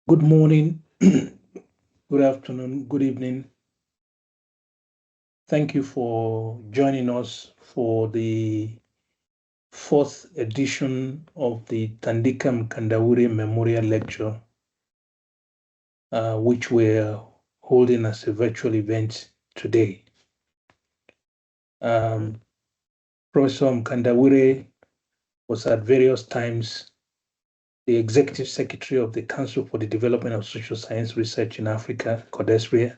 Good morning, good afternoon, good evening. Thank you for joining us for the fourth edition of the Thandika Mkandawire Memorial Lecture, which we're holding as a virtual event today. Professor Mkandawire was at various times the Executive Secretary of the Council for the Development of Social Science Research in Africa, Codesria,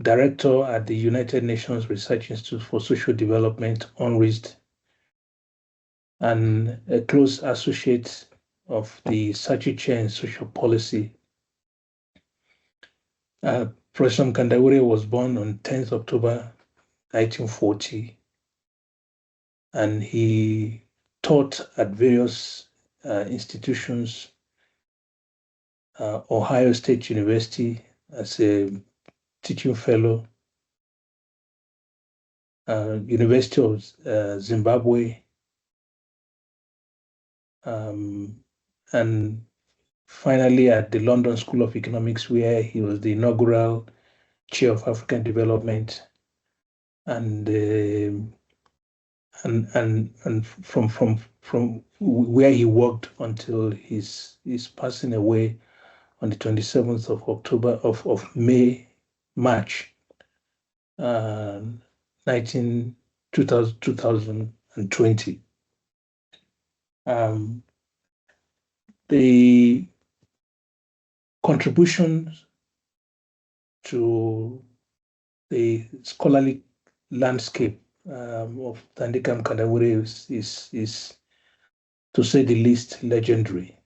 Director at the United Nations Research Institute for Social Development, UNRISD, and a close associate of the Sachi Chair in Social Policy. Professor Mkandawire was born on 10th October 1940, and he taught at various institutions, Ohio State University as a teaching fellow, University of Zimbabwe, and finally at the London School of Economics, where he was the inaugural chair of African development, and from where he worked until his passing away on the 27th of October of March 2020. The contributions to the scholarly landscape of Thandika Mkandawire is, to say the least, legendary.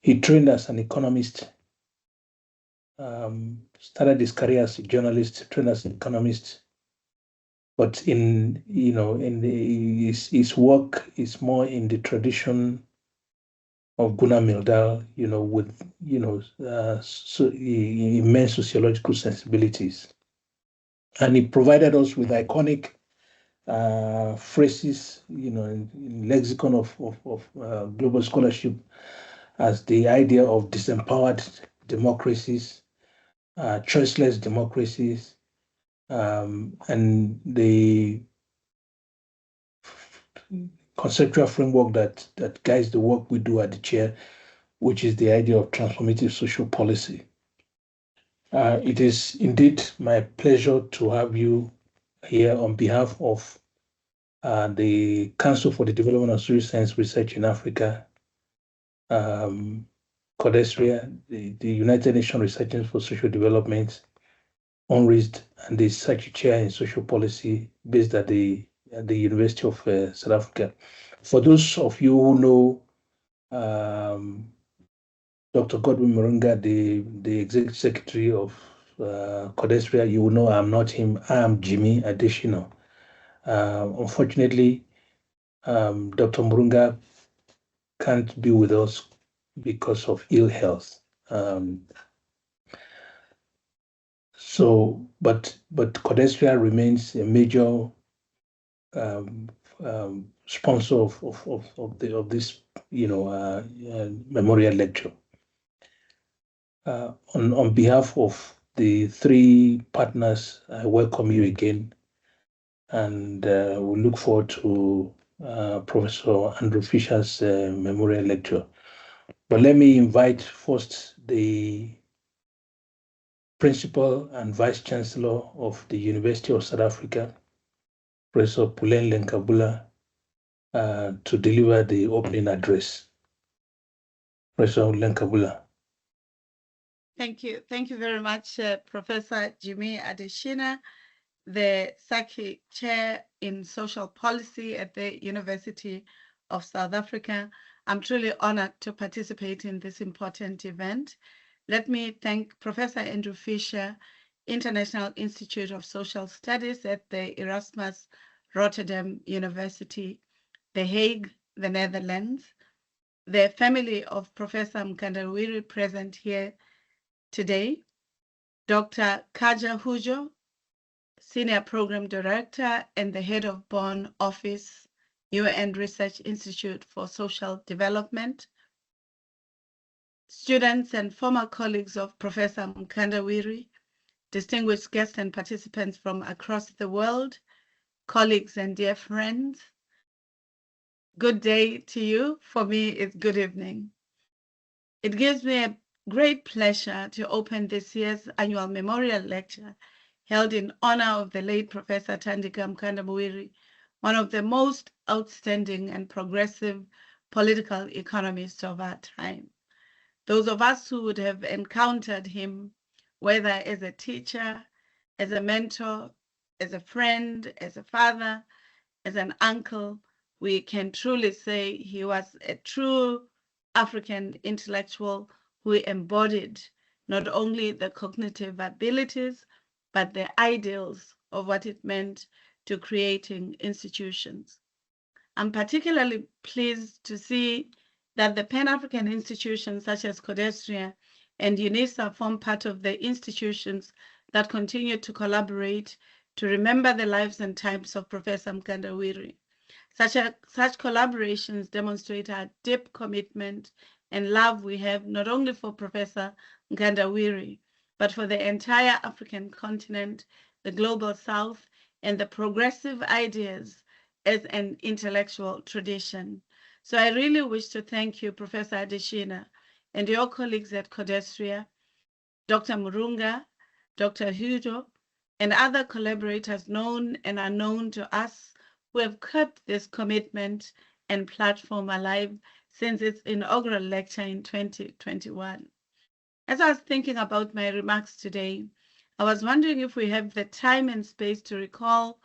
He trained as an economist, started his career as a journalist, trained as an economist, but his work is more in the tradition of Gunnar Myrdal, with immense sociological sensibilities, and he provided us with iconic phrases, in lexicon of global scholarship, as the idea of disempowered democracies, choiceless democracies, and the conceptual framework that guides the work we do at the chair, which is the idea of transformative social policy. It is indeed my pleasure to have you here on behalf of the Council for the Development of Social Science Research in Africa, Codesria, the United Nations Research Institute for Social Development, UNRISD, and the Sachi Chair in Social Policy based at the University of South Africa. For those of you who know Dr. Godwin Murunga, the Executive Secretary of Codesria, you will know I'm not him. I am Jimmy Adeshino. Unfortunately, Dr. Murunga can't be with us because of ill health. But Codesria remains a major sponsor of this, memorial lecture. On behalf of the three partners, I welcome you again, and we look forward to Professor Andrew Fisher's memorial lecture. But let me invite first the Principal and Vice Chancellor of the University of South Africa, Professor Pulen Lenkabula, to deliver the opening address. Professor Lenkabula. Thank you. Thank you very much, Professor Jimmy Adeshina, the Sachi Chair in Social Policy at the University of South Africa. I'm truly honored to participate in this important event. Let me thank Professor Andrew Fisher, International Institute of Social Studies at the Erasmus Rotterdam University, The Hague, the Netherlands, the family of Professor Mkandawire present here today, Dr. Kaja Hujo, Senior Program Director and the Head of Bonn Office UN Research Institute for Social Development, students and former colleagues of Professor Mkandawire, distinguished guests and participants from across the world, colleagues and dear friends, good day to you. For me, it's good evening. It gives me a great pleasure to open this year's annual memorial lecture held in honor of the late Professor Thandika Mkandawire, one of the most outstanding and progressive political economists of our time. Those of us who would have encountered him, whether as a teacher, as a mentor, as a friend, as a father, as an uncle, we can truly say he was a true African intellectual who embodied not only the cognitive abilities, but the ideals of what it meant to creating institutions. I'm particularly pleased to see that the Pan-African institutions such as CODESTRIA and UNISA form part of the institutions that continue to collaborate to remember the lives and times of Professor Mkandawire. Such collaborations demonstrate our deep commitment and love we have not only for Professor Mkandawire, but for the entire African continent, the global South, and the progressive ideas as an intellectual tradition. So I really wish to thank you, Professor Adeshina, and your colleagues at CODESTRIA, Dr. Murunga, Dr. Hudo, and other collaborators known and unknown to us who have kept this commitment and platform alive since its inaugural lecture in 2021. As I was thinking about my remarks today, I was wondering if we have the time and space to recall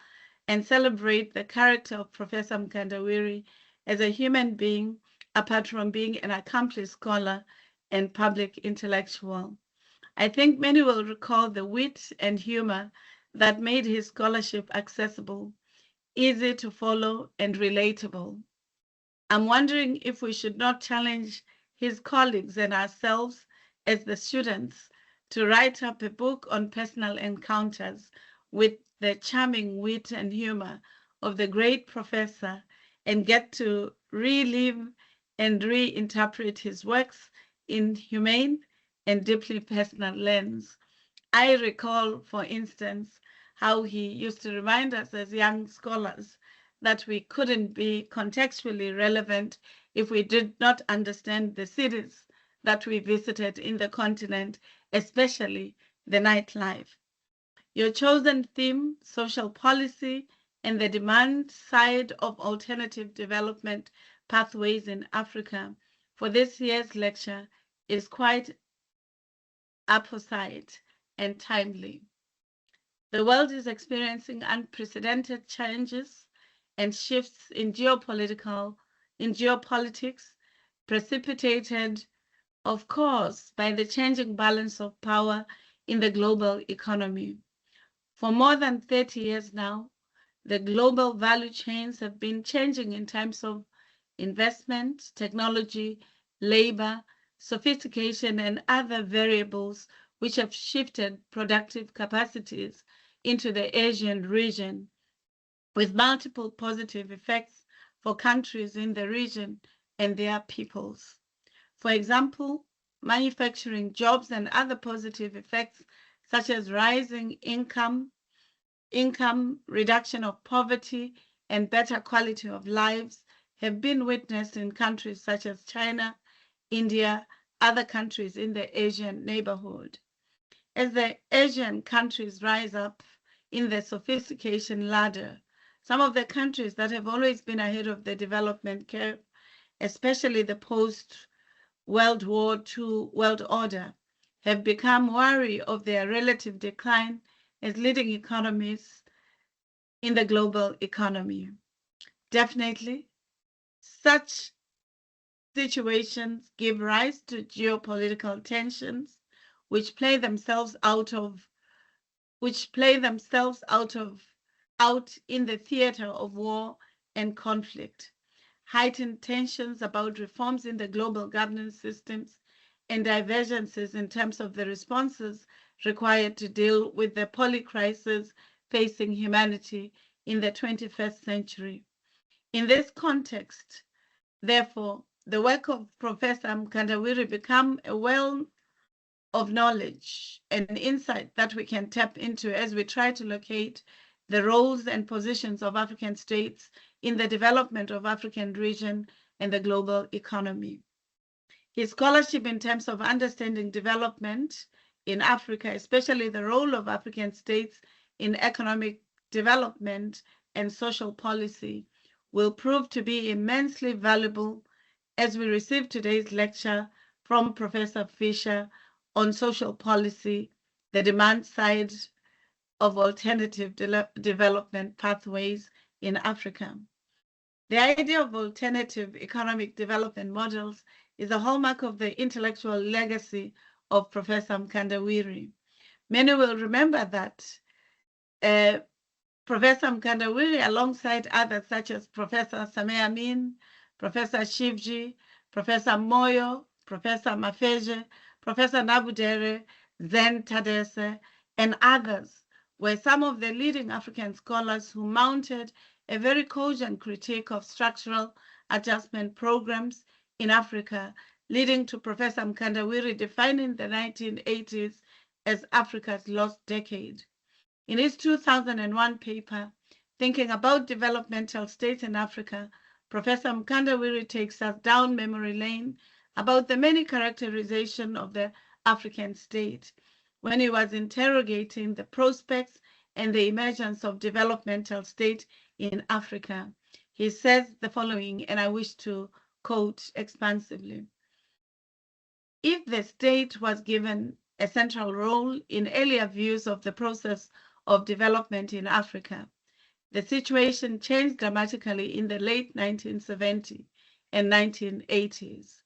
and celebrate the character of Professor Mkandawire as a human being, apart from being an accomplished scholar and public intellectual. I think many will recall the wit and humor that made his scholarship accessible, easy to follow, and relatable. I'm wondering if we should not challenge his colleagues and ourselves as the students to write up a book on personal encounters with the charming wit and humor of the great professor and get to relive and reinterpret his works in humane and deeply personal lens. I recall, for instance, how he used to remind us as young scholars that we couldn't be contextually relevant if we did not understand the cities that we visited in the continent, especially the nightlife. Your chosen theme, social policy, and the demand side of alternative development pathways in Africa for this year's lecture is quite apposite and timely. The world is experiencing unprecedented changes and shifts in geopolitics, precipitated, of course, by the changing balance of power in the global economy. For more than 30 years now, the global value chains have been changing in terms of investment, technology, labor, sophistication, and other variables which have shifted productive capacities into the Asian region, with multiple positive effects for countries in the region and their peoples. For example, manufacturing jobs and other positive effects such as rising income, reduction of poverty, and better quality of lives have been witnessed in countries such as China, India, other countries in the Asian neighborhood. As the Asian countries rise up in the sophistication ladder, some of the countries that have always been ahead of the development curve, especially the post-World War II world order, have become wary of their relative decline as leading economies in the global economy. Definitely, such situations give rise to geopolitical tensions, which play themselves out in the theater of war and conflict. Heightened tensions about reforms in the global governance systems and divergences in terms of the responses required to deal with the polycrisis facing humanity in the 21st century. In this context, therefore, the work of Professor Mkandawire become a well of knowledge and insight that we can tap into as we try to locate the roles and positions of African states in the development of African region and the global economy. His scholarship in terms of understanding development in Africa, especially the role of African states in economic development and social policy, will prove to be immensely valuable as we receive today's lecture from Professor Fisher on social policy, the demand side of alternative development pathways in Africa. The idea of alternative economic development models is a hallmark of the intellectual legacy of Professor Mkandawire. Many will remember that Professor Mkandawire, alongside others such as Professor Sameh Amin, Professor Shivji, Professor Moyo, Professor Mafeje, Professor Nabudere, Zen Tadese, and others were some of the leading African scholars who mounted a very cogent critique of structural adjustment programs in Africa, leading to Professor Mkandawire defining the 1980s as Africa's lost decade. In his 2001 paper, Thinking About Developmental States in Africa, Professor Mkandawire takes us down memory lane about the many characterizations of the African state when he was interrogating the prospects and the emergence of developmental state in Africa. He says the following, and I wish to quote expansively. If the state was given a central role in earlier views of the process of development in Africa, the situation changed dramatically in the late 1970s and 1980s.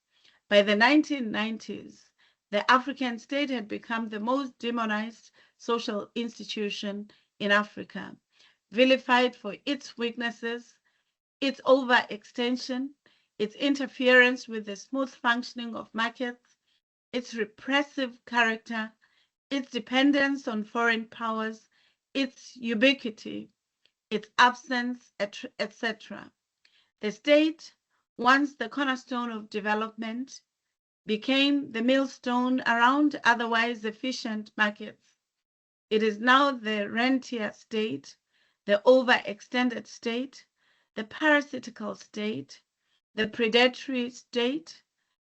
By the 1990s, the African state had become the most demonized social institution in Africa, vilified for its weaknesses, its overextension, its interference with the smooth functioning of markets, its repressive character, its dependence on foreign powers, its ubiquity, its absence, etc. The state, once the cornerstone of development, became the millstone around otherwise efficient markets. It is now the rentier state, the overextended state, the parasitical state, the predatory state,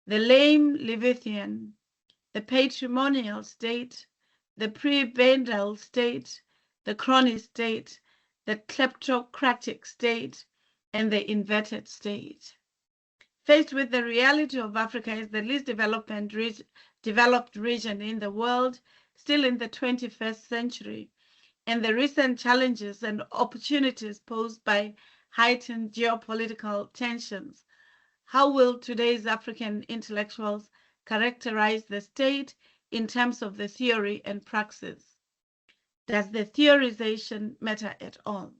the lame Levithian, the patrimonial state, the prebendal state, the crony state, the kleptocratic state, and the inverted state. Faced with the reality of Africa as the least developed region in the world, still in the 21st century, and the recent challenges and opportunities posed by heightened geopolitical tensions, how will today's African intellectuals characterize the state in terms of the theory and praxis? Does the theorization matter at all?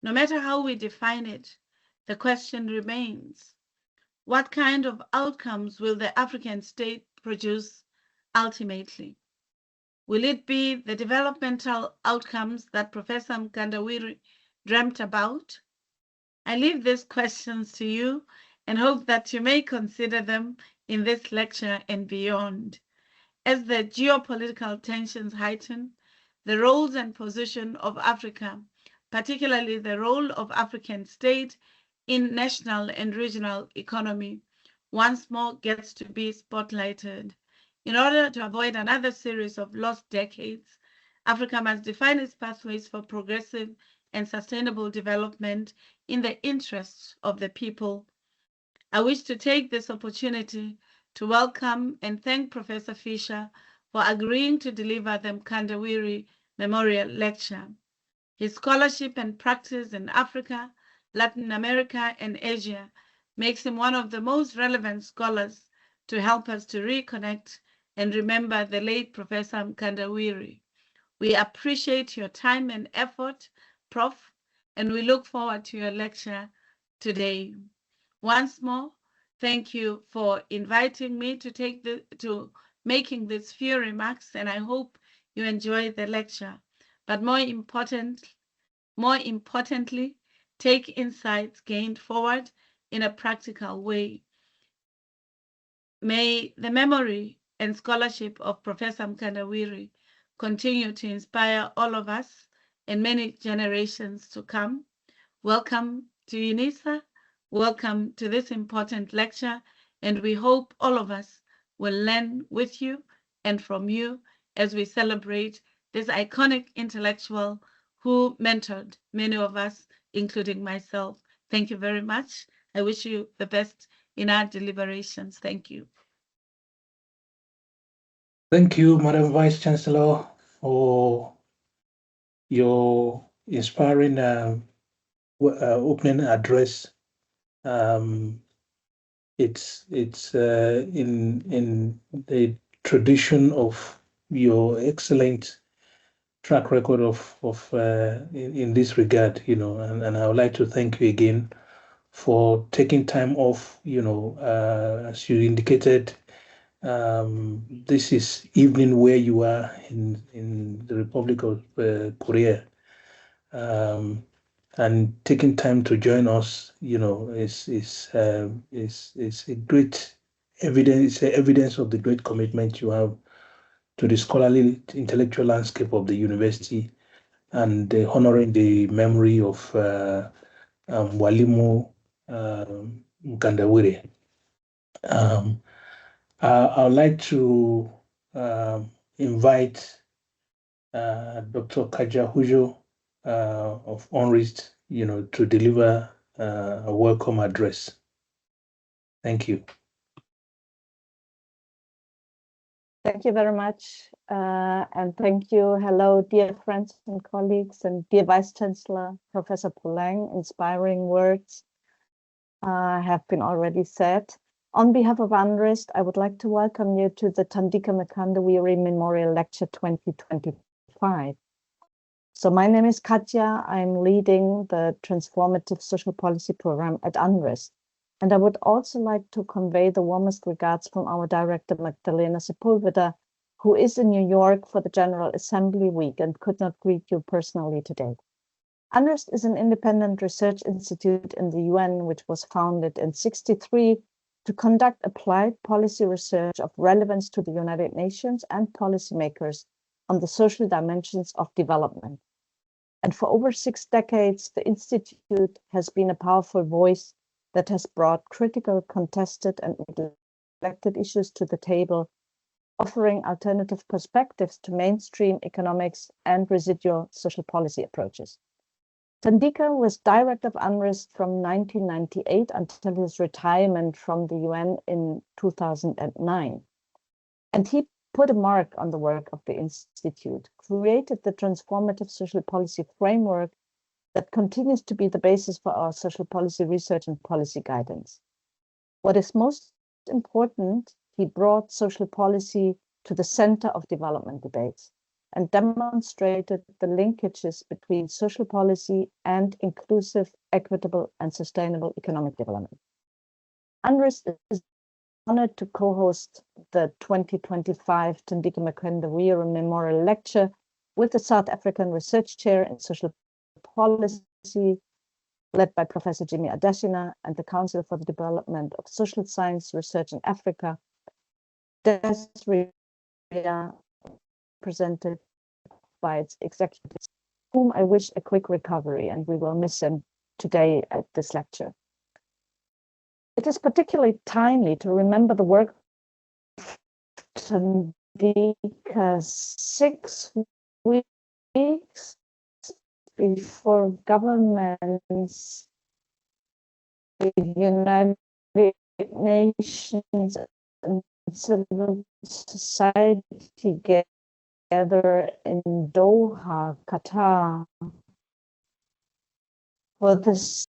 No matter how we define it, the question remains, what kind of outcomes will the African state produce ultimately? Will it be the developmental outcomes that Professor Mkandawire dreamt about? I leave these questions to you and hope that you may consider them in this lecture and beyond. As the geopolitical tensions heighten, the roles and position of Africa, particularly the role of African state in national and regional economy, once more gets to be spotlighted. In order to avoid another series of lost decades, Africa must define its pathways for progressive and sustainable development in the interests of the people. I wish to take this opportunity to welcome and thank Professor Fisher for agreeing to deliver the Mkandawire Memorial Lecture. His scholarship and practice in Africa, Latin America, and Asia makes him one of the most relevant scholars to help us to reconnect and remember the late Professor Mkandawire. We appreciate your time and effort, Prof, and we look forward to your lecture today. Once more, thank you for inviting me to making these few remarks, and I hope you enjoy the lecture. But more importantly, take insights gained forward in a practical way. May the memory and scholarship of Professor Mkandawire continue to inspire all of us and many generations to come. Welcome to UNISA. Welcome to this important lecture, and we hope all of us will learn with you and from you as we celebrate this iconic intellectual who mentored many of us, including myself. Thank you very much. I wish you the best in our deliberations. Thank you. Thank you, Madam Vice Chancellor, for your inspiring opening address. It's in the tradition of your excellent track record of in this regard, and I would like to thank you again for taking time off, as you indicated. This is evening where you are in the Republic of Korea, and taking time to join us, is a great evidence. It's evidence of the great commitment you have to the scholarly intellectual landscape of the university, and honoring the memory of Walimu Mkandawire. I would like to invite Dr. Kaja Hujo of UNRIST, to deliver a welcome address. Thank you. Thank you very much, and thank you. Hello, dear friends and colleagues, and dear Vice Chancellor, Professor Poulenc. Inspiring words have been already said. On behalf of UNRIST, I would like to welcome you to the Thandika Mkandawire Memorial Lecture 2025. So my name is Katja. I'm leading the Transformative Social Policy Program at UNRIST. And I would also like to convey the warmest regards from our director, Magdalena Sepulveda, who is in New York for the General Assembly Week and could not greet you personally today. UNRIST is an independent research institute in the UN, which was founded in 1963 to conduct applied policy research of relevance to the United Nations and policymakers on the social dimensions of development. And for over 6 decades, the institute has been a powerful voice that has brought critical, contested, and neglected issues to the table, offering alternative perspectives to mainstream economics and residual social policy approaches. Thandika was director of UNRIST from 1998 until his retirement from the UN in 2009. And he put a mark on the work of the institute, created the transformative social policy framework that continues to be the basis for our social policy research and policy guidance. What is most important, he brought social policy to the center of development debates and demonstrated the linkages between social policy and inclusive, equitable, and sustainable economic development. UNRIST is honored to co-host the 2025 Thandika Mkandawire Memorial Lecture with the South African Research Chair in Social Policy, led by Professor Jimmy Adesina, and the Council for the Development of Social Science Research in Africa, Desiree, presented by its executives, whom I wish a quick recovery, and we will miss him today at this lecture. It is particularly timely to remember the work of Thandika 6 weeks before governments, the United Nations, and civil society together in Doha, Qatar, for this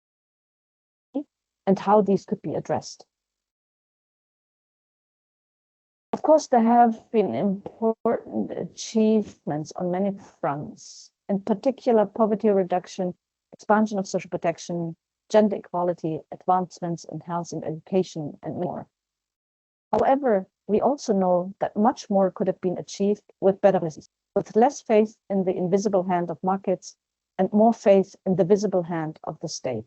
and how these could be addressed. Of course, there have been important achievements on many fronts, in particular poverty reduction, expansion of social protection, gender equality, advancements in health and education, and more. However, we also know that much more could have been achieved with better policies, with less faith in the invisible hand of markets, and more faith in the visible hand of the state.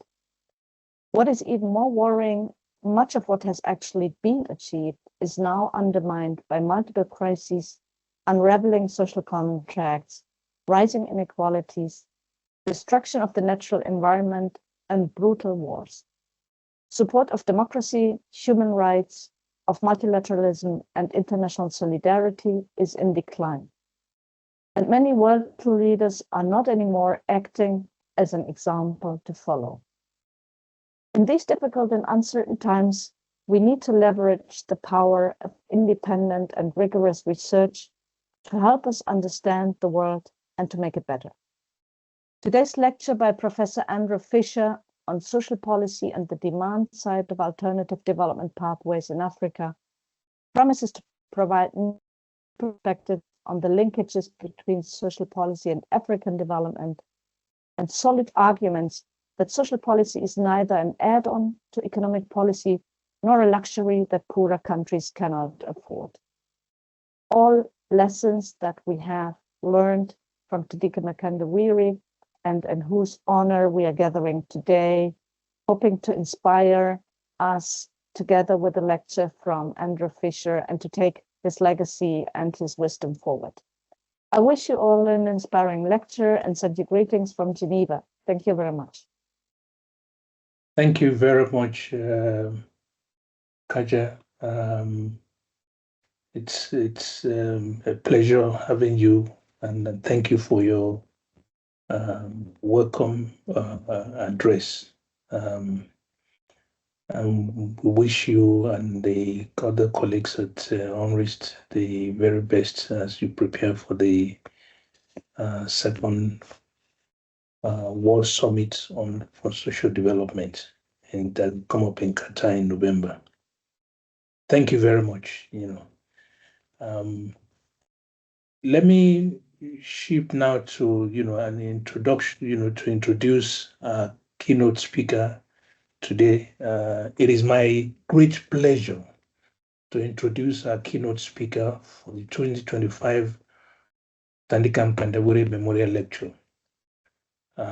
What is even more worrying, much of what has actually been achieved is now undermined by multiple crises, unraveling social contracts, rising inequalities, destruction of the natural environment, and brutal wars. Support of democracy, human rights, of multilateralism, and international solidarity is in decline. And many world leaders are not anymore acting as an example to follow. In these difficult and uncertain times, we need to leverage the power of independent and rigorous research to help us understand the world and to make it better. Today's lecture by Professor Andrew Fisher on social policy and the demand side of alternative development pathways in Africa promises to provide new perspective on the linkages between social policy and African development, and solid arguments that social policy is neither an add-on to economic policy nor a luxury that poorer countries cannot afford. All lessons that we have learned from Thandika Mkandawire, and in whose honor we are gathering today, hoping to inspire us together with a lecture from Andrew Fisher and to take his legacy and his wisdom forward. I wish you all an inspiring lecture and send you greetings from Geneva. Thank you very much. Thank you very much, Kaja. It's a pleasure having you, and thank you for your welcome address. And we wish you and the other colleagues at UNRIST the very best as you prepare for the second World Summit for Social Development, and that will come up in Qatar in November. Thank you very much. Let me shift now to an introduction. To introduce our keynote speaker today. It is my great pleasure to introduce our keynote speaker for the 2025 Thandika Mkandawire Memorial Lecture,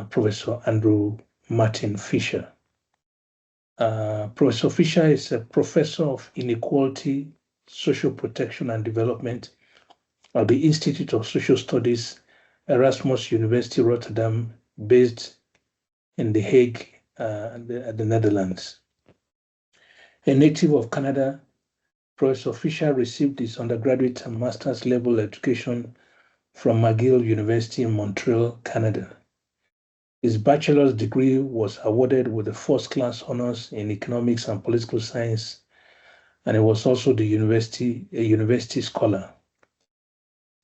Professor Andrew Martin Fisher. Professor Fisher is a professor of inequality, social protection and development at the Institute of Social Studies, Erasmus University Rotterdam, based in The Hague, the Netherlands. A native of Canada, Professor Fisher received his undergraduate and master's level education from McGill University in Montreal, Canada. His bachelor's degree was awarded with a first-class honors in economics and political science, and he was also a university scholar.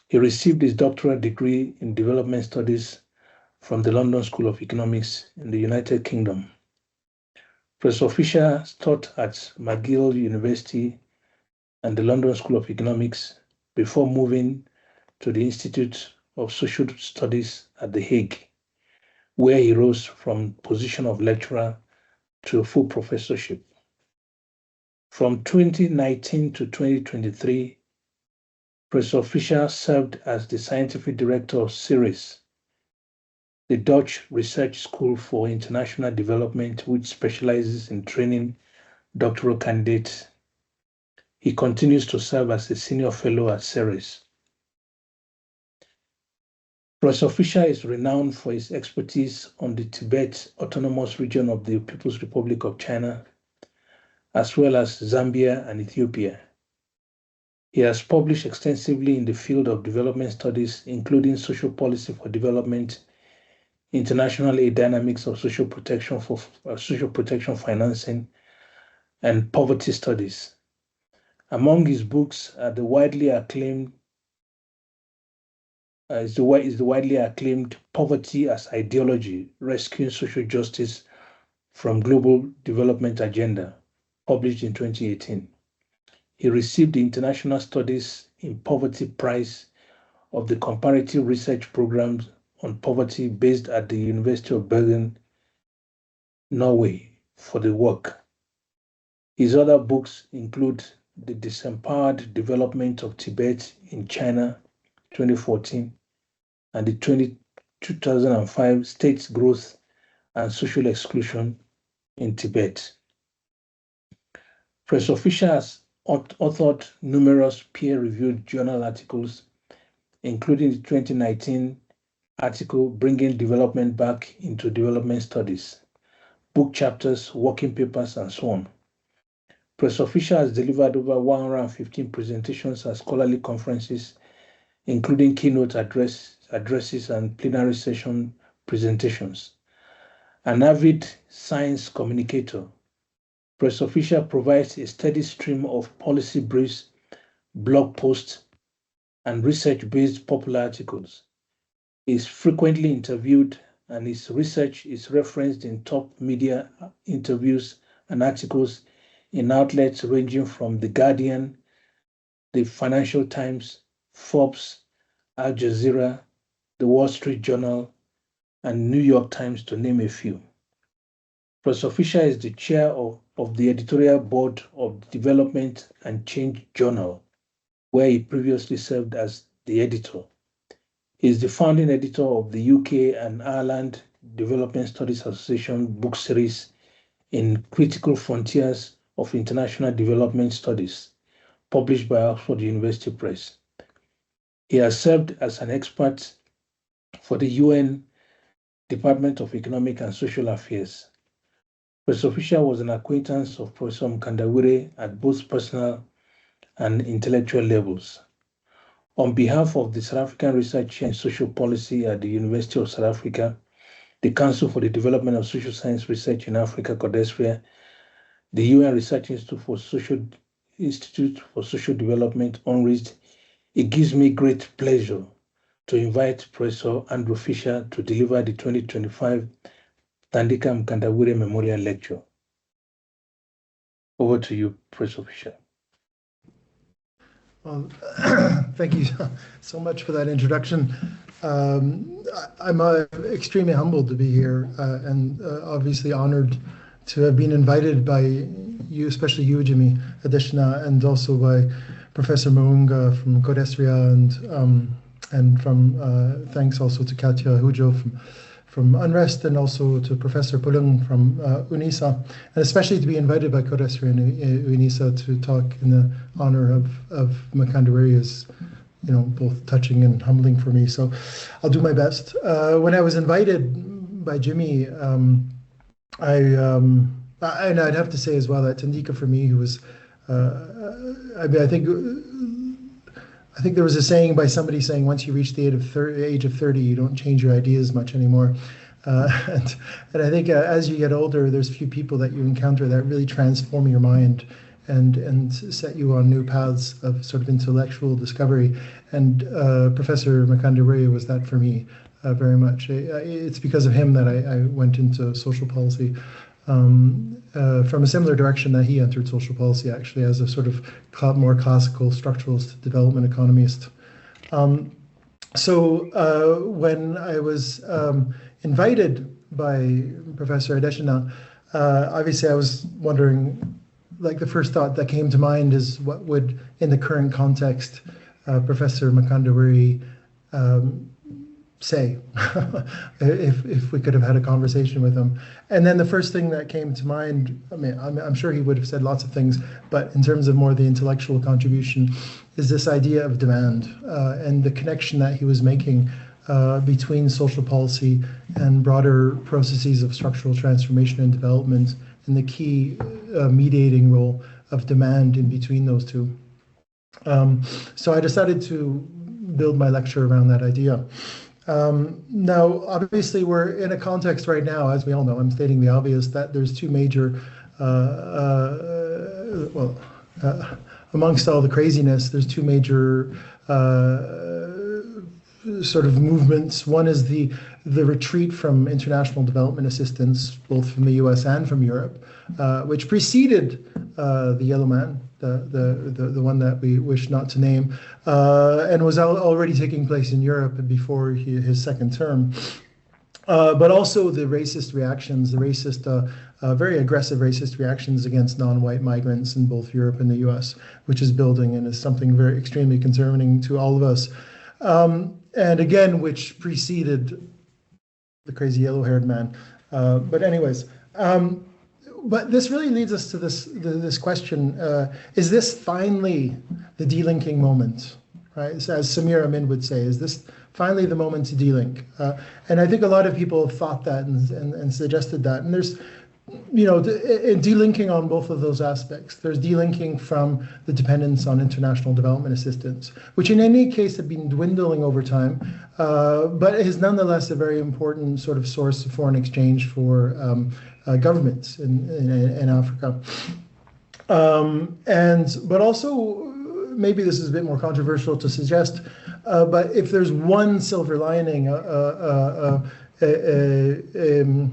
He received his doctoral degree in development studies from the London School of Economics in the United Kingdom. Professor Fisher taught at McGill University and the London School of Economics before moving to the Institute of Social Studies at The Hague, where he rose from position of lecturer to a full professorship. From 2019 to 2023, Professor Fisher served as the scientific director of CIRIS, the Dutch Research School for International Development, which specializes in training doctoral candidates. He continues to serve as a senior fellow at CIRIS. Professor Fisher is renowned for his expertise on the Tibet Autonomous Region of the People's Republic of China, as well as Zambia and Ethiopia. He has published extensively in the field of development studies, including social policy for development, international aid dynamics of social protection financing, and poverty studies. Among his books are the widely acclaimed Poverty as Ideology, Rescuing Social Justice from Global Development Agenda, published in 2018. He received the International Studies in Poverty Prize of the Comparative Research Programs on Poverty based at the University of Bergen, Norway, for the work. His other books include The Disempowered Development of Tibet in China, 2014, and the 2005, States Growth and Social Exclusion in Tibet. Professor Fisher has authored numerous peer-reviewed journal articles, including the 2019 article, Bringing Development Back into Development Studies, book chapters, working papers, and so on. Professor Fisher has delivered over 115 presentations at scholarly conferences, including keynote addresses and plenary session presentations. An avid science communicator, Professor Fisher provides a steady stream of policy briefs, blog posts, and research-based popular articles. He is frequently interviewed, and his research is referenced in top media interviews and articles in outlets ranging from The Guardian, the Financial Times, Forbes, Al Jazeera, the Wall Street Journal, and New York Times, to name a few. Professor Fisher is the chair of the editorial board of the Development and Change Journal, where he previously served as the editor. He is the founding editor of the UK and Ireland Development Studies Association book series in Critical Frontiers of International Development Studies, published by Oxford University Press. He has served as an expert for the UN Department of Economic and Social Affairs. Professor Fisher was an acquaintance of Professor Mkandawire at both personal and intellectual levels. On behalf of the South African Research and Social Policy at the University of South Africa, the Council for the Development of Social Science Research in Africa, CODESRIA, the UN Research Institute for Social Development, UNRISD, it gives me great pleasure to invite Professor Andrew Fisher to deliver the 2025 Thandika Mkandawire Memorial Lecture. Over to you, Professor Fisher. Well, thank you so much for that introduction. I'm extremely humbled to be here and obviously honored to have been invited by you, especially you, Jimmy Adeshina, and also by Professor Maunga from CODESRIA, and from thanks also to Katya Hujo from Unrest, and also to Professor Pulung from UNISA, and especially to be invited by CODESRIA and UNISA to talk in the honor of Mkandawire is, both touching and humbling for me. So I'll do my best. When I was invited by Jimmy, and I'd have to say as well that Thandika for me, who was, I think there was a saying by somebody saying, once you reach the age of 30, you don't change your ideas much anymore. And I think as you get older, there's few people that you encounter that really transform your mind and set you on new paths of sort of intellectual discovery. And Professor Mkandawire was that for me very much. It's because of him that I went into social policy. From a similar direction that he entered social policy, actually, as a sort of more classical structuralist development economist. So when I was invited by Professor Adeshina, obviously I was wondering, like the first thought that came to mind is what would, in the current context, Professor Mkandawire say if we could have had a conversation with him. And then the first thing that came to mind, I'm sure he would have said lots of things, but in terms of more the intellectual contribution, is this idea of demand and the connection that he was making between social policy and broader processes of structural transformation and development, and the key mediating role of demand in between those two. So I decided to build my lecture around that idea. Now, obviously, we're in a context right now, as we all know, I'm stating the obvious, that there's two major, amongst all the craziness, there's two major sort of movements. One is the retreat from international development assistance, both from the US and from Europe, which preceded the Yellow Man, the one that we wish not to name, and was already taking place in Europe before his second term. But also the racist reactions, very aggressive racist reactions against non-white migrants in both Europe and the US, which is building and is something very extremely concerning to all of us. And again, which preceded the crazy yellow-haired man. But anyways, but this really leads us to this question: is this finally the delinking moment? Right, as Samir Amin would say, is this finally the moment to delink? And I think a lot of people have thought that and suggested that. And there's, delinking on both of those aspects. There's delinking from the dependence on international development assistance, which in any case had been dwindling over time, but is nonetheless a very important sort of source of foreign exchange for governments in Africa. But also, maybe this is a bit more controversial to suggest, but if there's one silver lining in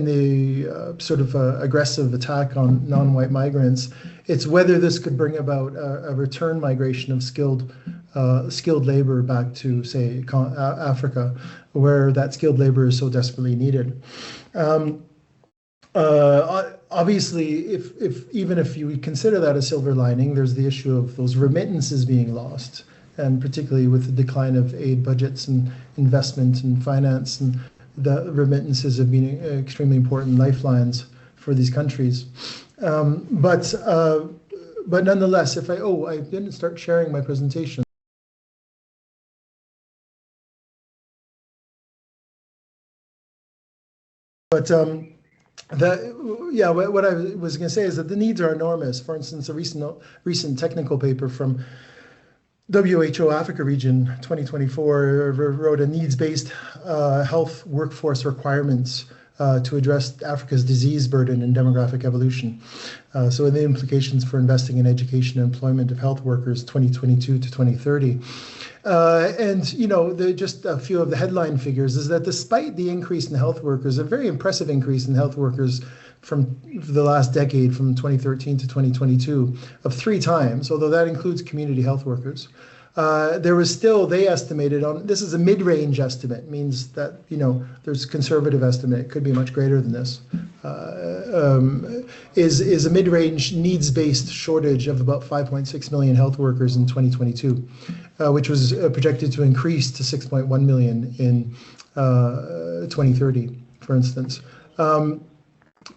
the sort of aggressive attack on non-white migrants, it's whether this could bring about a return migration of skilled labor back to, say, Africa, where that skilled labor is so desperately needed. Obviously, even if you consider that a silver lining, there's the issue of those remittances being lost, and particularly with the decline of aid budgets and investment and finance, and the remittances have been extremely important lifelines for these countries. But nonetheless, I didn't start sharing my presentation. But what I was going to say is that the needs are enormous. For instance, a recent technical paper from WHO Africa Region 2024 wrote a needs-based health workforce requirements to address Africa's disease burden and demographic evolution. So the implications for investing in education and employment of health workers 2022 to 2030. Just a few of the headline figures is that despite the increase in health workers, a very impressive increase in health workers from the last decade, from 2013 to 2022, of 3 times, although that includes community health workers, there was still, they estimated this is a mid-range estimate, means that, there's conservative estimate, it could be much greater than this, is a mid-range needs-based shortage of about 5.6 million health workers in 2022, which was projected to increase to 6.1 million in 2030, for instance.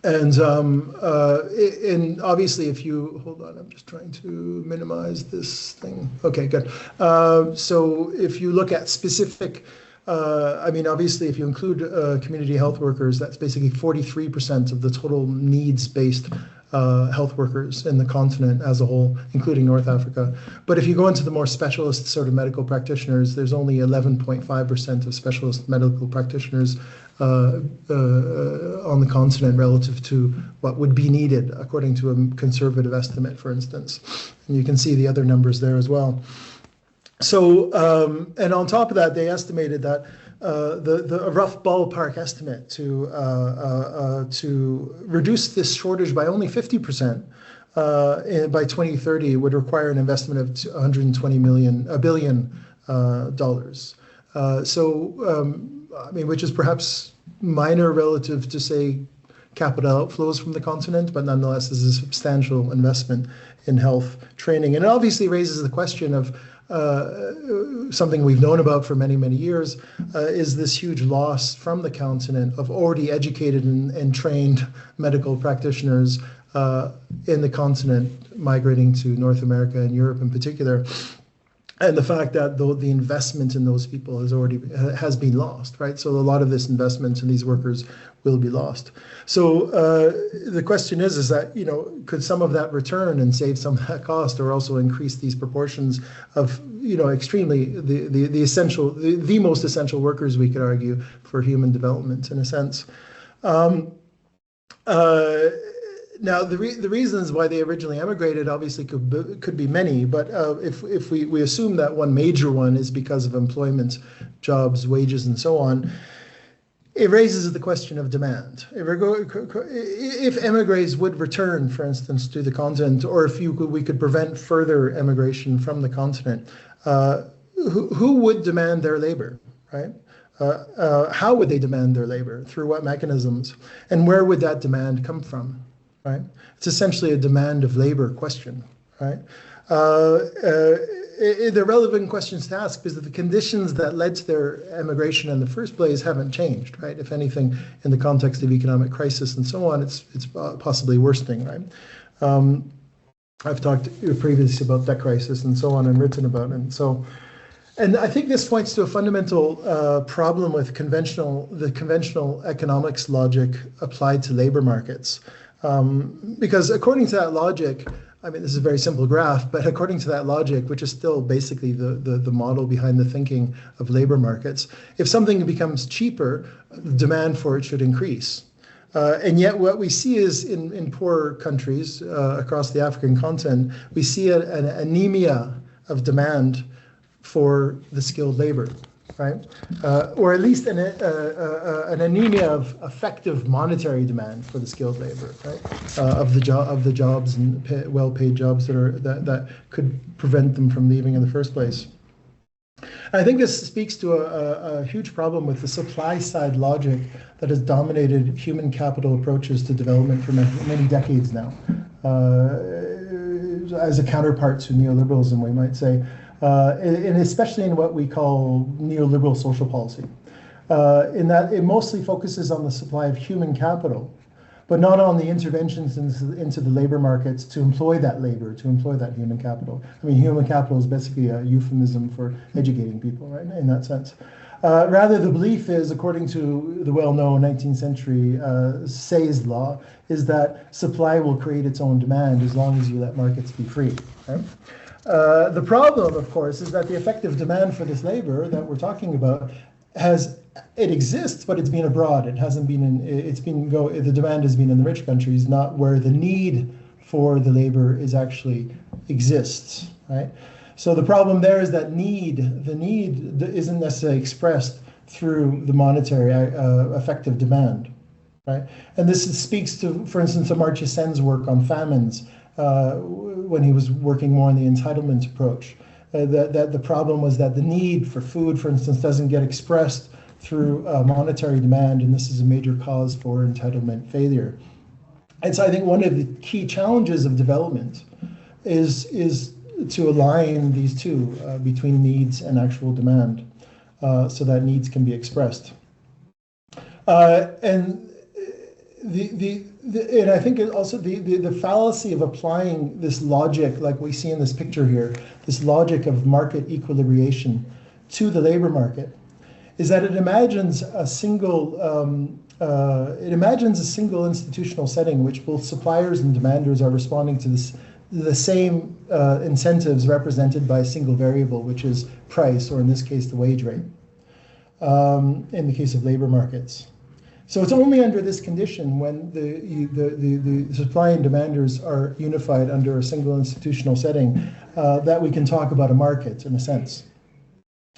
And obviously, if you hold on, I'm just trying to minimize this thing. Okay, good. So if you look at specific, obviously, if you include community health workers, that's basically 43% of the total needs-based health workers in the continent as a whole, including North Africa. But if you go into the more specialist sort of medical practitioners, there's only 11.5% of specialist medical practitioners on the continent relative to what would be needed, according to a conservative estimate, for instance. And you can see the other numbers there as well. So, and on top of that, they estimated that a rough ballpark estimate to reduce this shortage by only 50% by 2030 would require an investment of $120 billion. Which is perhaps minor relative to, say, capital outflows from the continent, but nonetheless is a substantial investment in health training. And it obviously raises the question of something we've known about for many, many years, is this huge loss from the continent of already educated and trained medical practitioners in the continent migrating to North America and Europe in particular. And the fact that the investment in those people has been lost, right? So a lot of this investment in these workers will be lost. So the question is that, could some of that return and save some of that cost, or also increase these proportions of, extremely the essential, the most essential workers, we could argue, for human development in a sense. Now, the reasons why they originally emigrated obviously could be many, but if we assume that one major one is because of employment, jobs, wages, and so on, it raises the question of demand. If emigres would return, for instance, to the continent, or if we could prevent further emigration from the continent, who would demand their labor, right? How would they demand their labor? Through what mechanisms? And where would that demand come from? Right? It's essentially a demand of labor question, right? they're relevant questions to ask because the conditions that led to their emigration in the first place haven't changed, right? If anything, in the context of economic crisis and so on, it's possibly worsening, right? I've talked previously about debt crisis and so on and written about it. And I think this points to a fundamental problem with the conventional economics logic applied to labor markets. Because according to that logic, I mean, this is a very simple graph, but according to that logic, which is still basically the model behind the thinking of labor markets, if something becomes cheaper, the demand for it should increase. And yet what we see is in poorer countries across the African continent, we see an anemia of demand for the skilled labor, right? Or at least an anemia of effective monetary demand for the skilled labor, right? Of the jobs and well-paid jobs that could prevent them from leaving in the first place. I think this speaks to a huge problem with the supply side logic that has dominated human capital approaches to development for many decades now, as a counterpart to neoliberalism, we might say, and especially in what we call neoliberal social policy, in that it mostly focuses on the supply of human capital, but not on the interventions into the labor markets to employ that labor, to employ that human capital. I mean, human capital is basically a euphemism for educating people, right, in that sense. Rather, the belief is, according to the well-known 19th century Say's law, is that supply will create its own demand as long as you let markets be free, right? The problem, of course, is that the effective demand for this labor that we're talking about it exists, but it's been abroad. It hasn't been the demand has been in the rich countries, not where the need for the labor exists, right? So the problem there is that the need isn't necessarily expressed through the monetary effective demand, right? And this speaks to, for instance, Amartya Sen's work on famines when he was working more on the entitlement approach. That the problem was that the need for food, for instance, doesn't get expressed through monetary demand, and this is a major cause for entitlement failure. And so I think one of the key challenges of development is to align these two between needs and actual demand, so that needs can be expressed. And and I think also the fallacy of applying this logic, like we see in this picture here, this logic of market equilibration to the labor market, is that it imagines a single institutional setting in which both suppliers and demanders are responding to the same incentives represented by a single variable, which is price, or in this case, the wage rate, in the case of labor markets. So it's only under this condition, when the supply and demanders are unified under a single institutional setting, that we can talk about a market, in a sense,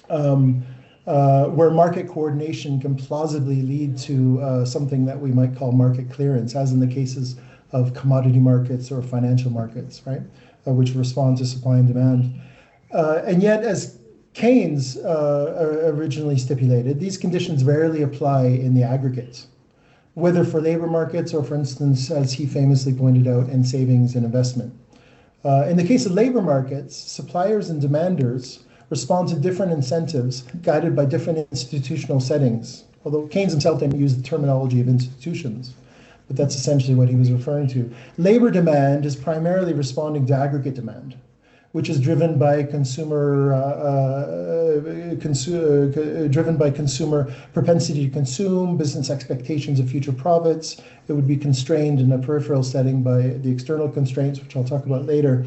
where market coordination can plausibly lead to something that we might call market clearance, as in the cases of commodity markets or financial markets, right, which respond to supply and demand. And yet, as Keynes originally stipulated, these conditions rarely apply in the aggregate, whether for labor markets or, for instance, as he famously pointed out, in savings and investment. In the case of labor markets, suppliers and demanders respond to different incentives guided by different institutional settings, although Keynes himself didn't use the terminology of institutions, but that's essentially what he was referring to. Labor demand is primarily responding to aggregate demand, which is driven by consumer propensity to consume, business expectations of future profits. It would be constrained in a peripheral setting by the external constraints, which I'll talk about later,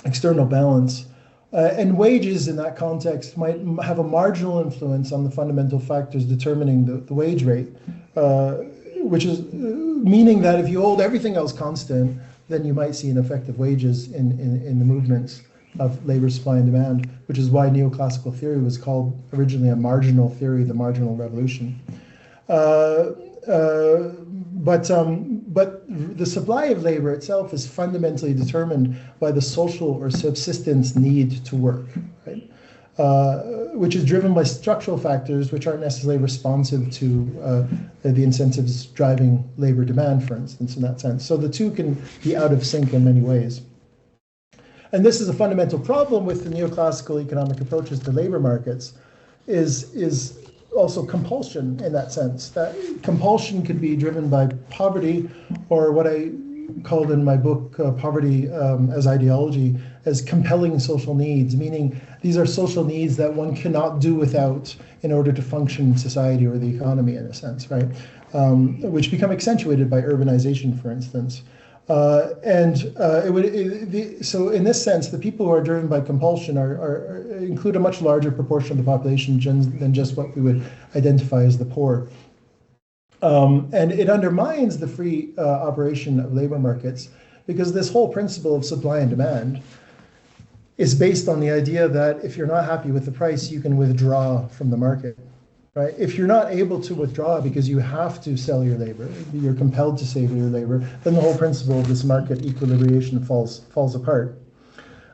external balance. And wages in that context might have a marginal influence on the fundamental factors determining the wage rate, which is meaning that if you hold everything else constant, then you might see an effect of wages in the movements of labor supply and demand, which is why neoclassical theory was called originally a marginal theory, the marginal revolution. But the supply of labor itself is fundamentally determined by the social or subsistence need to work, right? Which is driven by structural factors which aren't necessarily responsive to the incentives driving labor demand, for instance, in that sense. So the two can be out of sync in many ways. And this is a fundamental problem with the neoclassical economic approaches to labor markets, is also compulsion in that sense. That compulsion could be driven by poverty, or what I called in my book, Poverty as Ideology, as compelling social needs, meaning these are social needs that one cannot do without in order to function in society or the economy, in a sense, right? Which become accentuated by urbanization, for instance. So in this sense, the people who are driven by compulsion include a much larger proportion of the population than just what we would identify as the poor. And it undermines the free operation of labor markets, because this whole principle of supply and demand is based on the idea that if you're not happy with the price, you can withdraw from the market. Right? If you're not able to withdraw because you have to sell your labor, you're compelled to sell your labor, then the whole principle of this market equilibration falls apart.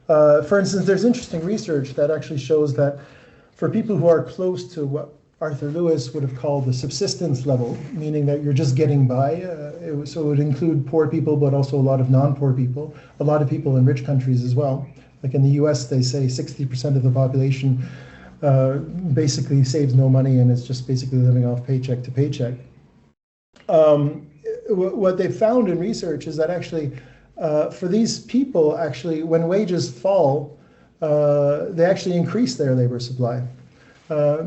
For instance, there's interesting research that actually shows that for people who are close to what Arthur Lewis would have called the subsistence level, meaning that you're just getting by, so it would include poor people, but also a lot of non-poor people, a lot of people in rich countries as well. Like in the US, they say 60% of the population basically saves no money and is just basically living off paycheck to paycheck. What they found in research is that actually for these people, actually when wages fall, they actually increase their labor supply.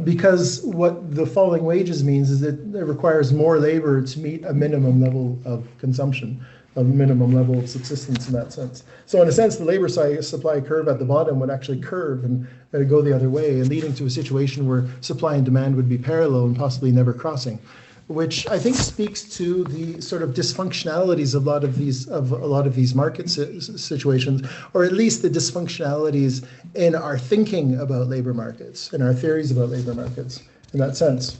Because what the falling wages means is that it requires more labor to meet a minimum level of consumption, a minimum level of subsistence in that sense. So in a sense, the labor supply curve at the bottom would actually curve and go the other way, and leading to a situation where supply and demand would be parallel and possibly never crossing, which I think speaks to the sort of dysfunctionalities of a lot of these market situations, or at least the dysfunctionalities in our thinking about labor markets, in our theories about labor markets, in that sense.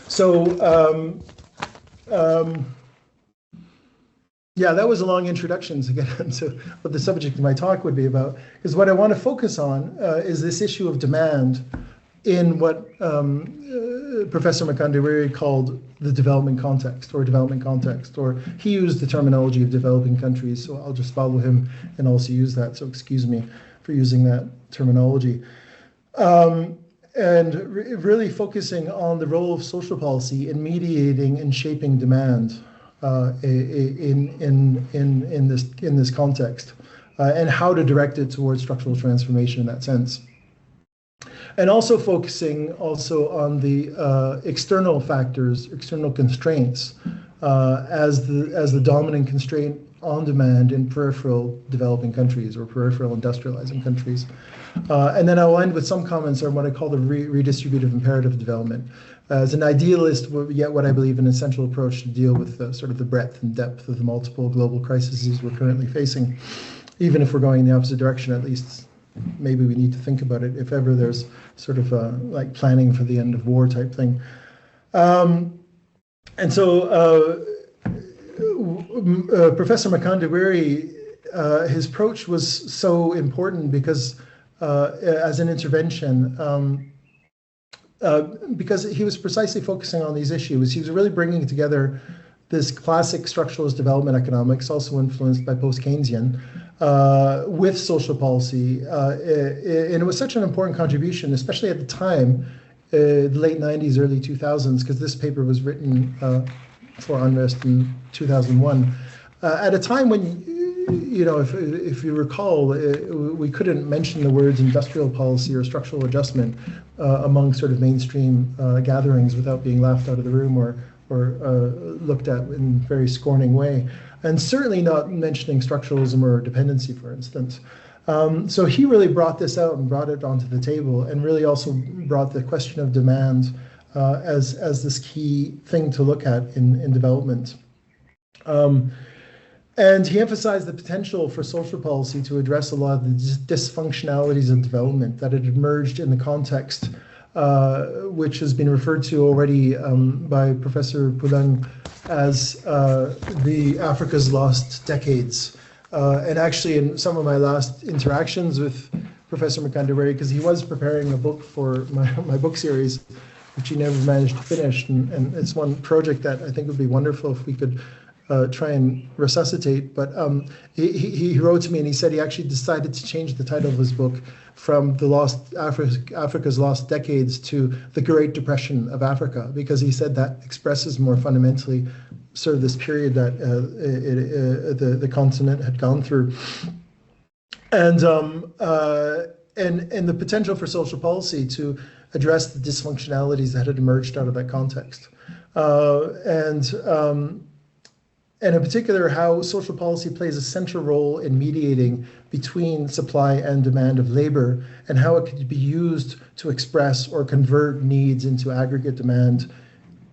So yeah, that was a long introduction to get into what the subject of my talk would be about, because what I want to focus on is this issue of demand in what Professor Mkandawire called the development context, or he used the terminology of developing countries, so I'll just follow him and also use that, so excuse me for using that terminology. And really focusing on the role of social policy in mediating and shaping demand in this context, and how to direct it towards structural transformation in that sense. And also focusing on the external factors, external constraints, as the dominant constraint on demand in peripheral developing countries or peripheral industrializing countries. And then I'll end with some comments on what I call the redistributive imperative of development. As an idealist, yet what I believe an essential approach to deal with sort of the breadth and depth of the multiple global crises we're currently facing. Even if we're going in the opposite direction, at least maybe we need to think about it if ever there's sort of like planning for the end of war type thing. And so Professor Mkandawire, his approach was so important because as an intervention, because he was precisely focusing on these issues. He was really bringing together this classic structuralist development economics, also influenced by post-Keynesian, with social policy. And it was such an important contribution, especially at the time, the late 90s, early 2000s, because this paper was written for Unrest in 2001. At a time when, you know, if you recall, we couldn't mention the words industrial policy or structural adjustment among sort of mainstream gatherings without being laughed out of the room or looked at in a very scorning way, and certainly not mentioning structuralism or dependency, for instance. So he really brought this out and brought it onto the table, and really also brought the question of demand as this key thing to look at in development. And he emphasized the potential for social policy to address a lot of the dysfunctionalities of development that had emerged in the context, which has been referred to already by Professor Poulenc as the Africa's lost decades. And actually, in some of my last interactions with Professor Mkandawire, because he was preparing a book for my book series, which he never managed to finish, and it's one project that I think would be wonderful if we could try and resuscitate. But he wrote to me and he said he actually decided to change the title of his book from Africa's Lost Decades to The Great Depression of Africa, because he said that expresses more fundamentally sort of this period that the continent had gone through. And the potential for social policy to address the dysfunctionalities that had emerged out of that context. And in particular, how social policy plays a central role in mediating between supply and demand of labor, and how it could be used to express or convert needs into aggregate demand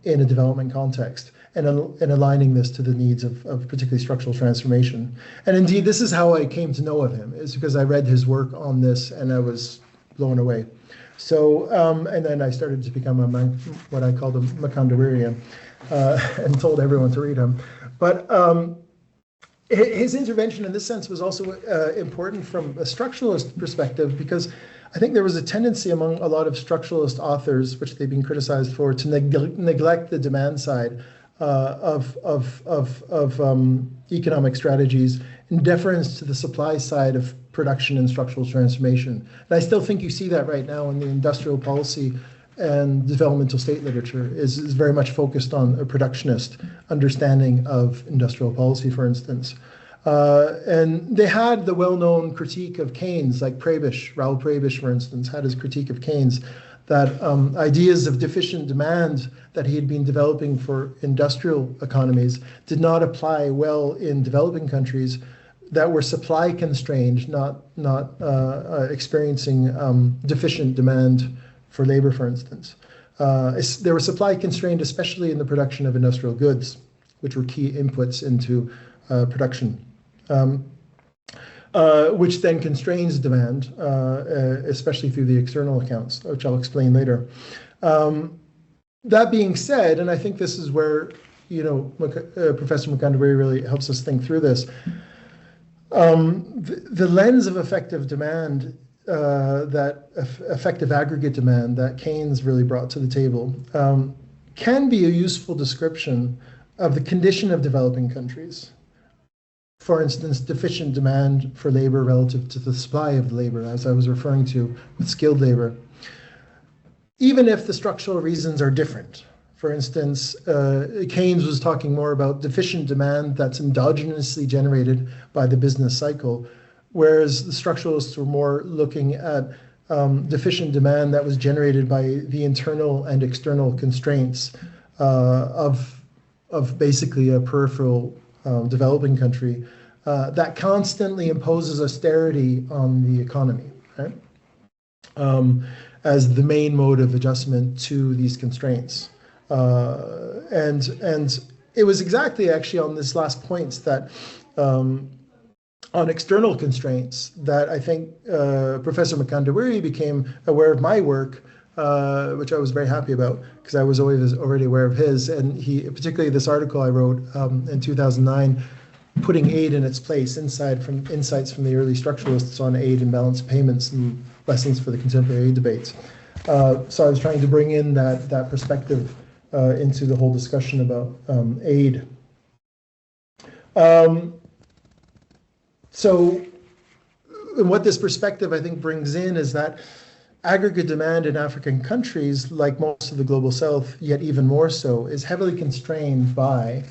in a development context, and aligning this to the needs of particularly structural transformation. And indeed, this is how I came to know of him, is because I read his work on this and I was blown away. So, and then I started to become what I called a Mkandawire, and told everyone to read him. But his intervention in this sense was also important from a structuralist perspective, because I think there was a tendency among a lot of structuralist authors, which they've been criticized for, to neglect the demand side of economic strategies in deference to the supply side of production and structural transformation. And I still think you see that right now in the industrial policy and developmental state literature is very much focused on a productionist understanding of industrial policy, for instance. And they had the well-known critique of Keynes, like Raoul Prebisch, for instance, had his critique of Keynes, that ideas of deficient demand that he had been developing for industrial economies did not apply well in developing countries that were supply constrained, not experiencing deficient demand for labor, for instance. They were supply constrained, especially in the production of industrial goods, which were key inputs into production, which then constrains demand, especially through the external accounts, which I'll explain later. That being said, and I think this is where Professor Mkandawire really helps us think through this, the lens of effective demand, effective aggregate demand that Keynes really brought to the table, can be a useful description of the condition of developing countries. For instance, deficient demand for labor relative to the supply of labor, as I was referring to with skilled labor, even if the structural reasons are different. For instance, Keynes was talking more about deficient demand that's endogenously generated by the business cycle, whereas the structuralists were more looking at deficient demand that was generated by the internal and external constraints of basically a peripheral developing country that constantly imposes austerity on the economy, right? As the main mode of adjustment to these constraints. And it was exactly actually on this last points that on external constraints that I think Professor Mkandawire became aware of my work, which I was very happy about because I was already aware of his. And he, particularly this article I wrote in 2009, putting aid in its place, insights from the early structuralists on aid and balanced payments and lessons for the contemporary aid debates. So I was trying to bring in that perspective into the whole discussion about aid. So what this perspective, I think, brings in is that aggregate demand in African countries, like most of the global south, yet even more so, is heavily constrained by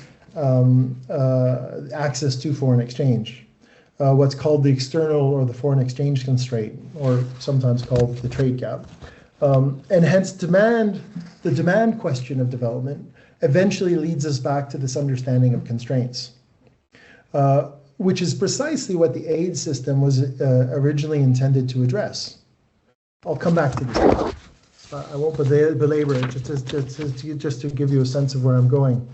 access to foreign exchange, what's called the external or the foreign exchange constraint, or sometimes called the trade gap. And hence the demand question of development eventually leads us back to this understanding of constraints, which is precisely what the aid system was originally intended to address. I'll come back to this. I won't belabor it, just to give you a sense of where I'm going.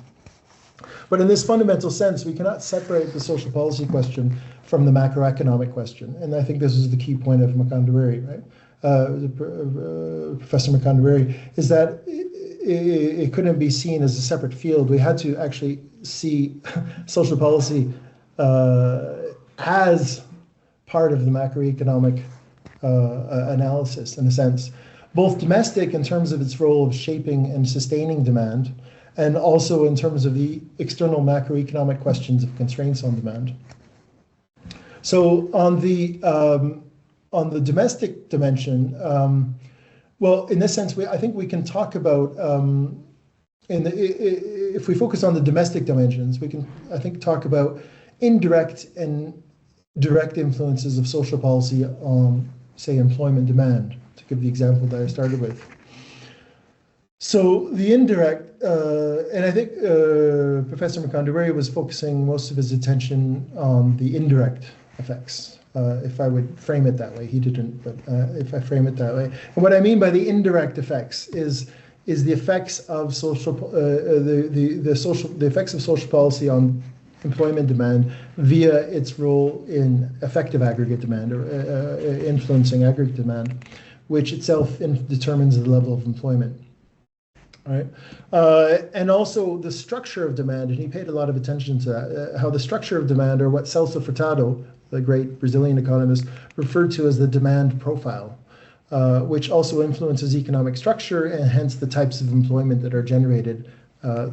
But in this fundamental sense, we cannot separate the social policy question from the macroeconomic question. And I think this is the key point of Mkandawire, right? Professor Mkandawire, is that it couldn't be seen as a separate field. We had to actually see social policy as part of the macroeconomic analysis, in a sense, both domestic in terms of its role of shaping and sustaining demand, and also in terms of the external macroeconomic questions of constraints on demand. So on the domestic dimension, well, in this sense, I think we can talk about, if we focus on the domestic dimensions, we can, I think, talk about indirect and direct influences of social policy on, say, employment demand, to give the example that I started with. So the indirect, and I think Professor Mkandawire was focusing most of his attention on the indirect effects, if I would frame it that way. He didn't, but if I frame it that way. And what I mean by the indirect effects is the effects of social, the effects of social policy on employment demand via its role in effective aggregate demand, or influencing aggregate demand, which itself determines the level of employment. Right, and also the structure of demand, and he paid a lot of attention to that, how the structure of demand, or what Celso Furtado, the great Brazilian economist, referred to as the demand profile, which also influences economic structure and hence the types of employment that are generated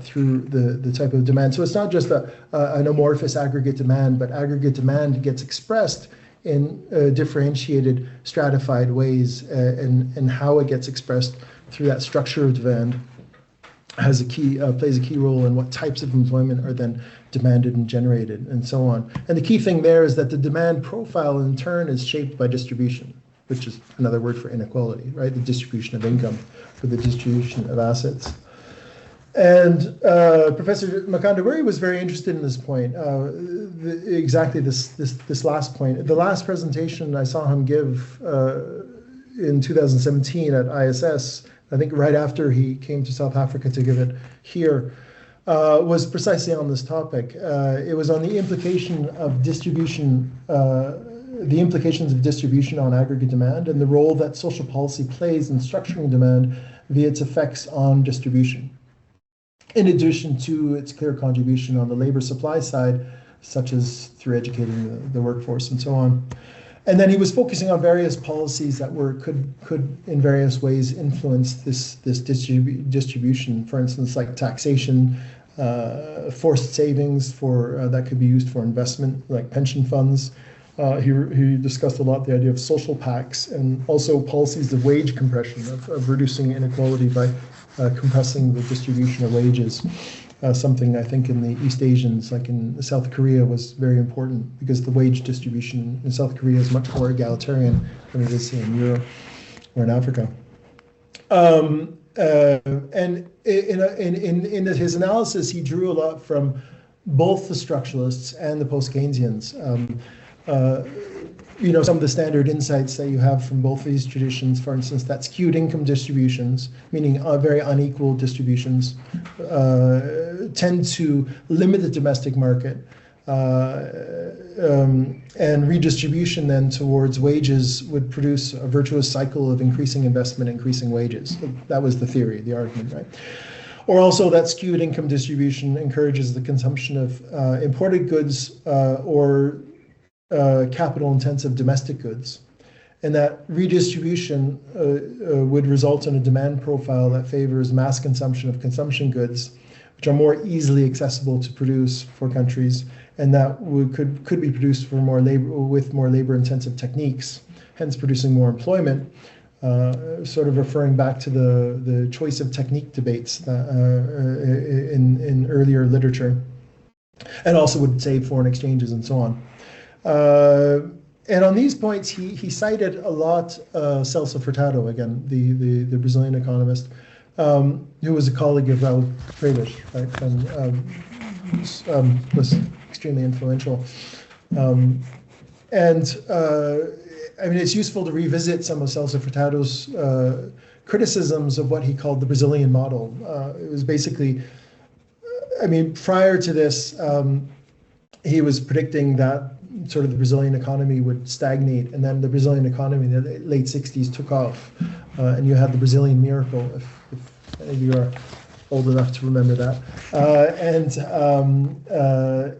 through the type of demand. So it's not just an amorphous aggregate demand, but aggregate demand gets expressed in differentiated, stratified ways, and how it gets expressed through that structure of demand has plays a key role in what types of employment are then demanded and generated, and so on. And the key thing there is that the demand profile in turn is shaped by distribution, which is another word for inequality, right? The distribution of income, for the distribution of assets. And Professor Mkandawire was very interested in this point, exactly this last point. The last presentation I saw him give in 2017 at ISS, I think right after he came to South Africa to give it here, was precisely on this topic. It was on the implication of distribution, the implications of distribution on aggregate demand, and the role that social policy plays in structuring demand via its effects on distribution, in addition to its clear contribution on the labor supply side, such as through educating the workforce and so on. And then he was focusing on various policies that could in various ways influence this distribution. For instance, like taxation, forced savings that could be used for investment, like pension funds. He discussed a lot the idea of social pacts, and also policies of wage compression, of reducing inequality by compressing the distribution of wages. Something I think in the East Asians, like in South Korea, was very important, because the wage distribution in South Korea is much more egalitarian than it is in Europe or in Africa. And in his analysis, he drew a lot from both the structuralists and the post-Keynesians. Some of the standard insights that you have from both of these traditions, for instance, that skewed income distributions, meaning very unequal distributions, tend to limit the domestic market, and redistribution then towards wages would produce a virtuous cycle of increasing investment, increasing wages. That was the theory, the argument, right? Or also that skewed income distribution encourages the consumption of imported goods or capital-intensive domestic goods, and that redistribution would result in a demand profile that favors mass consumption of consumption goods, which are more easily accessible to produce for countries, and that could be produced with more labor-intensive techniques, hence producing more employment. Sort of referring back to the choice of technique debates in earlier literature, and also would save foreign exchanges and so on. And on these points, he cited a lot Celso Furtado, again, the Brazilian economist, who was a colleague of Raul Freitas, right, and was extremely influential. I mean, it's useful to revisit some of Celso Furtado's criticisms of what he called the Brazilian model. It was basically, prior to this, he was predicting that sort of the Brazilian economy would stagnate, and then the Brazilian economy in the late 60s took off, and you had the Brazilian miracle, if any of you are old enough to remember that.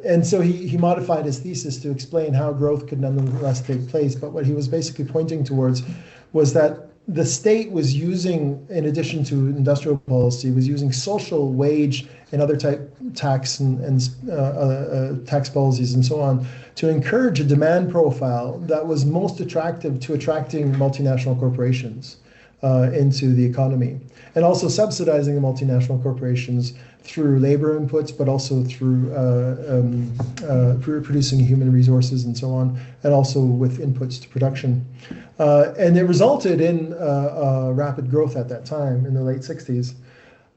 And so he modified his thesis to explain how growth could nonetheless take place. But what he was basically pointing towards was that the state was using, in addition to industrial policy, was using social, wage, and other type tax and tax policies and so on to encourage a demand profile that was most attractive to attracting multinational corporations into the economy, and also subsidizing the multinational corporations through labor inputs, but also through producing human resources and so on, and also with inputs to production. And it resulted in rapid growth at that time in the late 60s.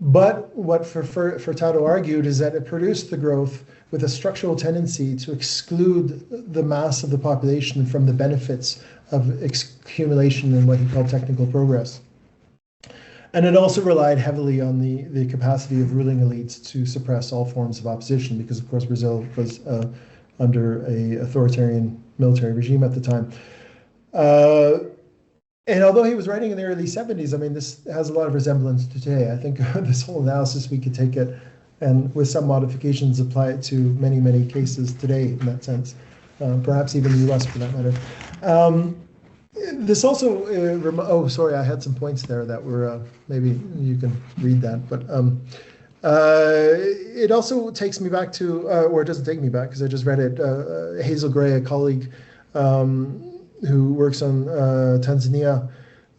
But what Furtado argued is that it produced the growth with a structural tendency to exclude the mass of the population from the benefits of accumulation and what he called technical progress. And it also relied heavily on the capacity of ruling elites to suppress all forms of opposition, because of course Brazil was under an authoritarian military regime at the time. And although he was writing in the early 70s, I mean, this has a lot of resemblance to today. I think this whole analysis, we could take it and with some modifications apply it to many, many cases today in that sense, perhaps even the US for that matter. This also, oh, sorry, I had some points there that were, maybe you can read that, but it also takes me back to, or it doesn't take me back because I just read it, Hazel Gray, a colleague who works on Tanzania,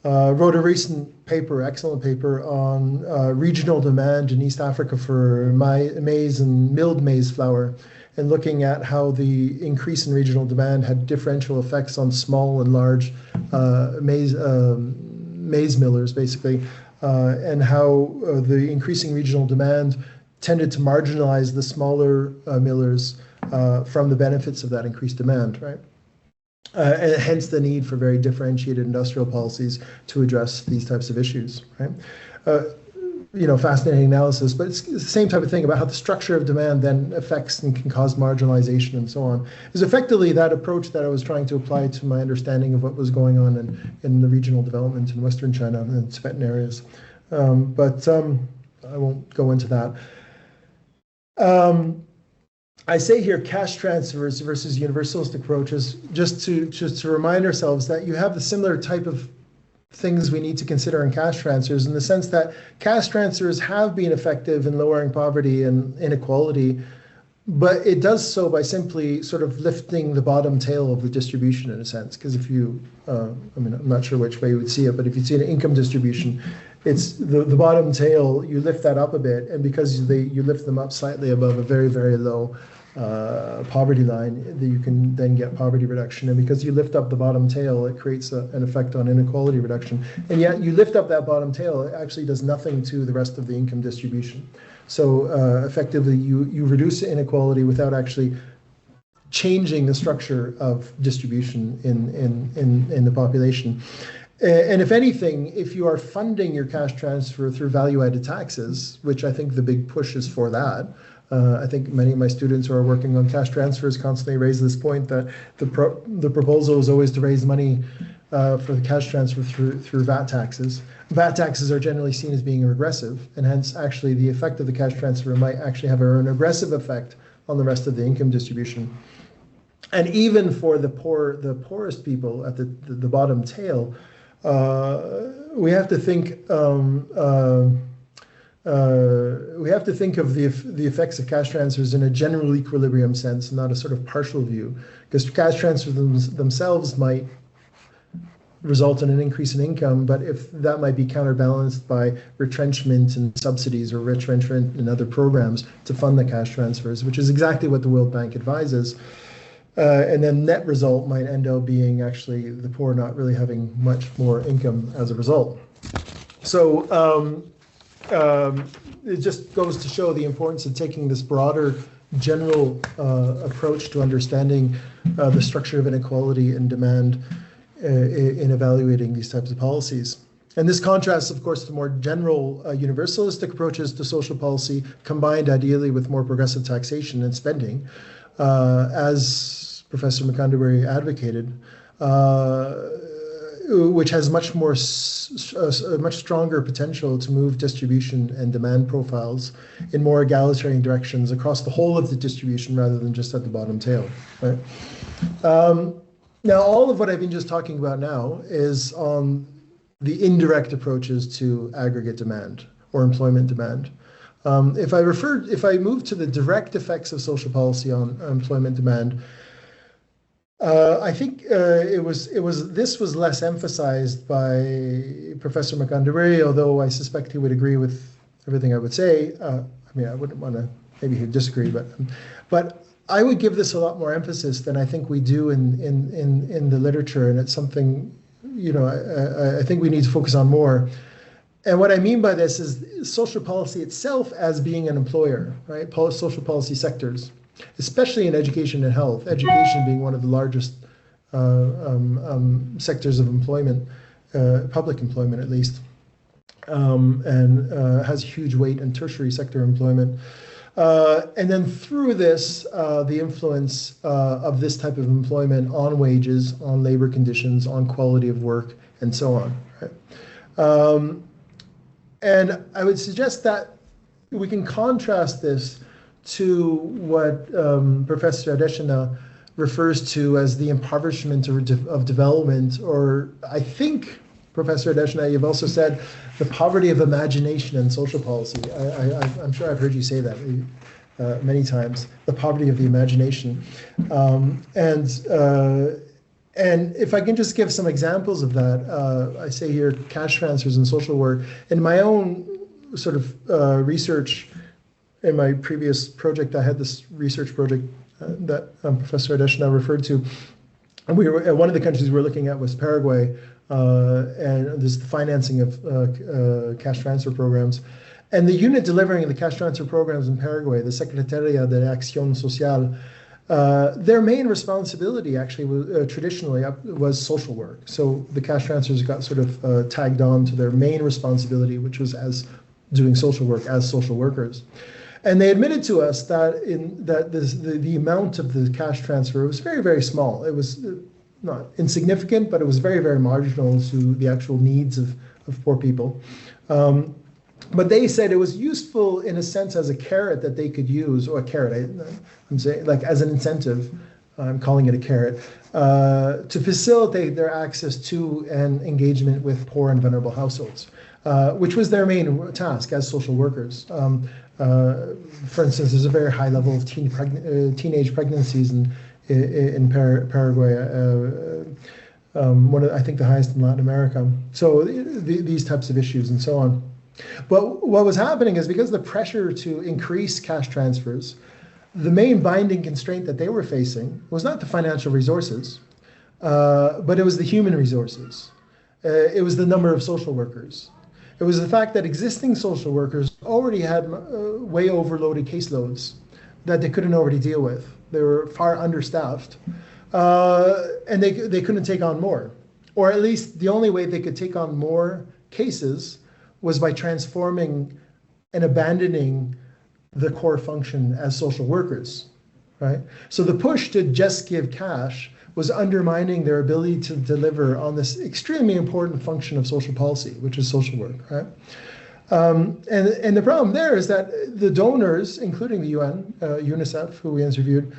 wrote a recent paper, excellent paper, on regional demand in East Africa for maize and milled maize flour, and looking at how the increase in regional demand had differential effects on small and large maize millers, basically, and how the increasing regional demand tended to marginalize the smaller millers from the benefits of that increased demand, right? And hence the need for very differentiated industrial policies to address these types of issues, right? You know, fascinating analysis, but it's the same type of thing about how the structure of demand then affects and can cause marginalization and so on. Is effectively that approach that I was trying to apply to my understanding of what was going on in the regional development in Western China and Tibetan areas. But I won't go into that. I say here cash transfers versus universalistic approaches, just to remind ourselves that you have the similar type of things we need to consider in cash transfers, in the sense that cash transfers have been effective in lowering poverty and inequality, but it does so by simply sort of lifting the bottom tail of the distribution in a sense. Because if you, I mean, I'm not sure which way you would see it, but if you see an income distribution, it's the bottom tail, you lift that up a bit, and because you lift them up slightly above a very, very low poverty line, that you can then get poverty reduction. And because you lift up the bottom tail, it creates an effect on inequality reduction. And yet you lift up that bottom tail, it actually does nothing to the rest of the income distribution. So effectively you reduce inequality without actually changing the structure of distribution in the population. And if anything, if you are funding your cash transfer through value-added taxes, which I think the big push is for that, I think many of my students who are working on cash transfers constantly raise this point that the proposal is always to raise money for the cash transfer through VAT taxes. VAT taxes are generally seen as being regressive, and hence actually the effect of the cash transfer might actually have an aggressive effect on the rest of the income distribution. And even for the poorest people at the bottom tail, we have to think of the effects of cash transfers in a general equilibrium sense, not a sort of partial view, because cash transfers themselves might result in an increase in income, but if that might be counterbalanced by retrenchment and subsidies or retrenchment in other programs to fund the cash transfers, which is exactly what the World Bank advises. And then net result might end up being actually the poor not really having much more income as a result. So it just goes to show the importance of taking this broader general approach to understanding the structure of inequality and demand in evaluating these types of policies. And this contrasts, of course, to more general universalistic approaches to social policy, combined ideally with more progressive taxation and spending, as Professor Mkandawire advocated, which has much stronger potential to move distribution and demand profiles in more egalitarian directions across the whole of the distribution rather than just at the bottom tail. Right? Now, all of what I've been just talking about now is on the indirect approaches to aggregate demand or employment demand. If I move to the direct effects of social policy on employment demand, I think this was less emphasized by Professor Mkandawire, although I suspect he would agree with everything I would say. I mean, I wouldn't want to, maybe he'd disagree, but I would give this a lot more emphasis than I think we do in the literature, and it's something, you know, I think we need to focus on more. And what I mean by this is social policy itself as being an employer, right? Social policy sectors, especially in education and health, education being one of the largest sectors of employment, public employment at least, and has a huge weight in tertiary sector employment. And then through this, the influence of this type of employment on wages, on labor conditions, on quality of work, and so on. Right? And I would suggest that we can contrast this to what Professor Adeshina refers to as the impoverishment of development, or I think, Professor Adeshina, you've also said the poverty of imagination in social policy. I'm sure I've heard you say that many times, the poverty of the imagination. And if I can just give some examples of that, I say here cash transfers and social work. In my own sort of research, in my previous project, I had this research project that Professor Adeshina referred to. And one of the countries we were looking at was Paraguay, and this is the financing of cash transfer programs. And the unit delivering the cash transfer programs in Paraguay, the Secretaría de Acción Social, their main responsibility actually was, traditionally was social work. So the cash transfers got sort of tagged on to their main responsibility, which was as doing social work as social workers. And they admitted to us that the amount of the cash transfer was very, very small. It was not insignificant, but it was very, very marginal to the actual needs of poor people. But they said it was useful in a sense as a carrot that they could use, or a carrot, I'm saying, like as an incentive, I'm calling it a carrot, to facilitate their access to and engagement with poor and vulnerable households, which was their main task as social workers. For instance, there's a very high level of teenage pregnancies in Paraguay, I think the highest in Latin America. So these types of issues and so on. But what was happening is because of the pressure to increase cash transfers, the main binding constraint that they were facing was not the financial resources, but it was the human resources. It was the number of social workers. It was the fact that existing social workers already had way overloaded caseloads that they couldn't already deal with. They were far understaffed, and they couldn't take on more. Or at least the only way they could take on more cases was by transforming and abandoning the core function as social workers, right? So the push to just give cash was undermining their ability to deliver on this extremely important function of social policy, which is social work, right? And the problem there is that the donors, including the UN, UNICEF, who we interviewed,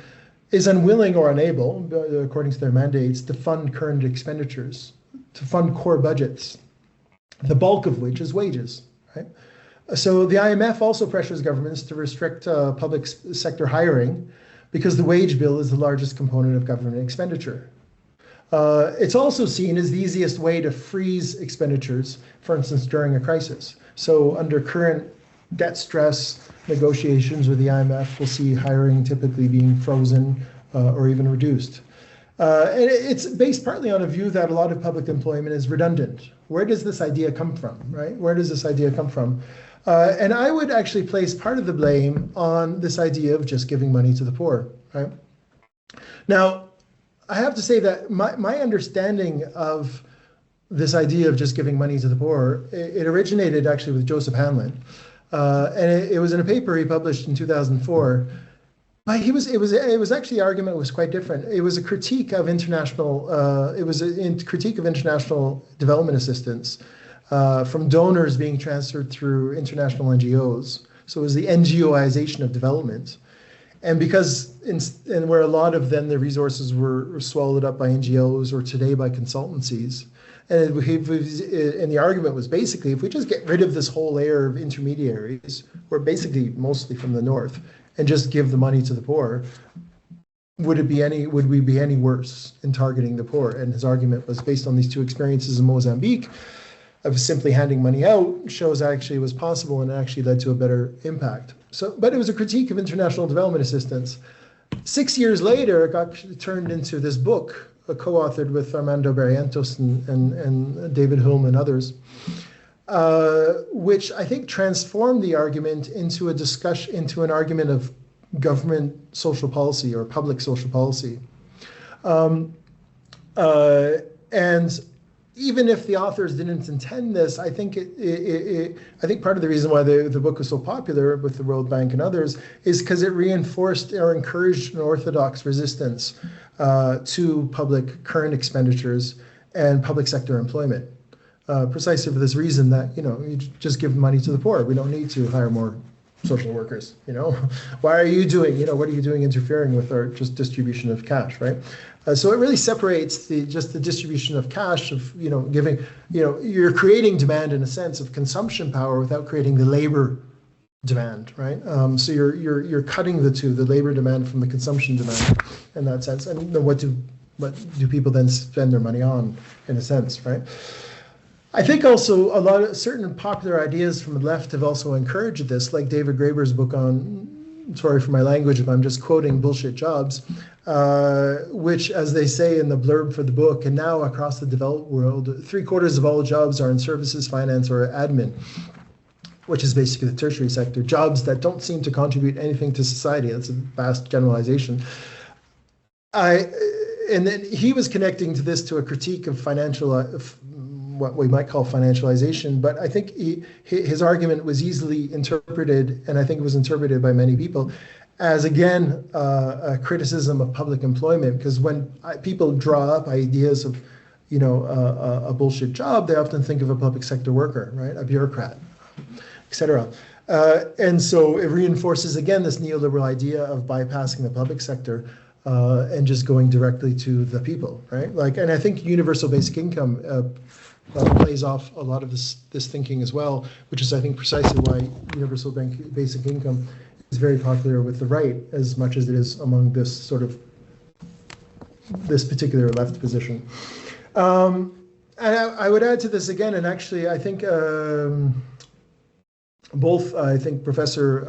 is unwilling or unable, according to their mandates, to fund current expenditures, to fund core budgets, the bulk of which is wages, right? So the IMF also pressures governments to restrict public sector hiring because the wage bill is the largest component of government expenditure. It's also seen as the easiest way to freeze expenditures, for instance, during a crisis. So under current debt stress negotiations with the IMF, we'll see hiring typically being frozen or even reduced. And it's based partly on a view that a lot of public employment is redundant. Where does this idea come from, right? Where does this idea come from? And I would actually place part of the blame on this idea of just giving money to the poor, right? Now, I have to say that my understanding of this idea of just giving money to the poor, it originated actually with Joseph Hanlon. And it was in a paper he published in 2004. But it was actually, the argument was quite different. It was a critique of international, critique of international development assistance from donors being transferred through international NGOs. So it was the NGOization of development. And because, where a lot of then the resources were swallowed up by NGOs or today by consultancies, And the argument was basically, if we just get rid of this whole layer of intermediaries, who are basically mostly from the north, and just give the money to the poor, would we be any worse in targeting the poor? And his argument was based on these two experiences in Mozambique of simply handing money out, shows actually it was possible and actually led to a better impact. So, but it was a critique of international development assistance. 6 years later, it got turned into this book, co-authored with Armando Barrientos and David Hulme and others, which I think transformed the argument into a discussion, into an argument of government social policy or public social policy. And even if the authors didn't intend this, I think I think part of the reason why the book was so popular with the World Bank and others is because it reinforced or encouraged an orthodox resistance to public current expenditures and public sector employment. Precisely for this reason that, you just give money to the poor. We don't need to hire more social workers. Why are you doing, what are you doing interfering with our just distribution of cash, right? So it really separates the distribution of cash of, giving, you're creating demand in a sense of consumption power without creating the labor demand, right? So you're cutting the two, the labor demand from the consumption demand in that sense. And what do people then spend their money on in a sense, right? I think also a lot of certain popular ideas from the left have also encouraged this, like David Graeber's book on, sorry for my language if I'm just quoting, bullshit jobs, which, as they say in the blurb for the book, and now across the developed world, 3/4 of all jobs are in services, finance, or admin, which is basically the tertiary sector, jobs that don't seem to contribute anything to society. That's a vast generalization. And then he was connecting to this to a critique of what we might call financialization, but I think his argument was easily interpreted, and I think it was interpreted by many people, as again a criticism of public employment, because when people draw up ideas of a bullshit job, they often think of a public sector worker, right, a bureaucrat, etc. And so it reinforces again this neoliberal idea of bypassing the public sector and just going directly to the people, right? And I think universal basic income plays off a lot of this thinking as well, which is I think precisely why universal basic income is very popular with the right as much as it is among this particular left position. And I would add to this again, and actually I think Professor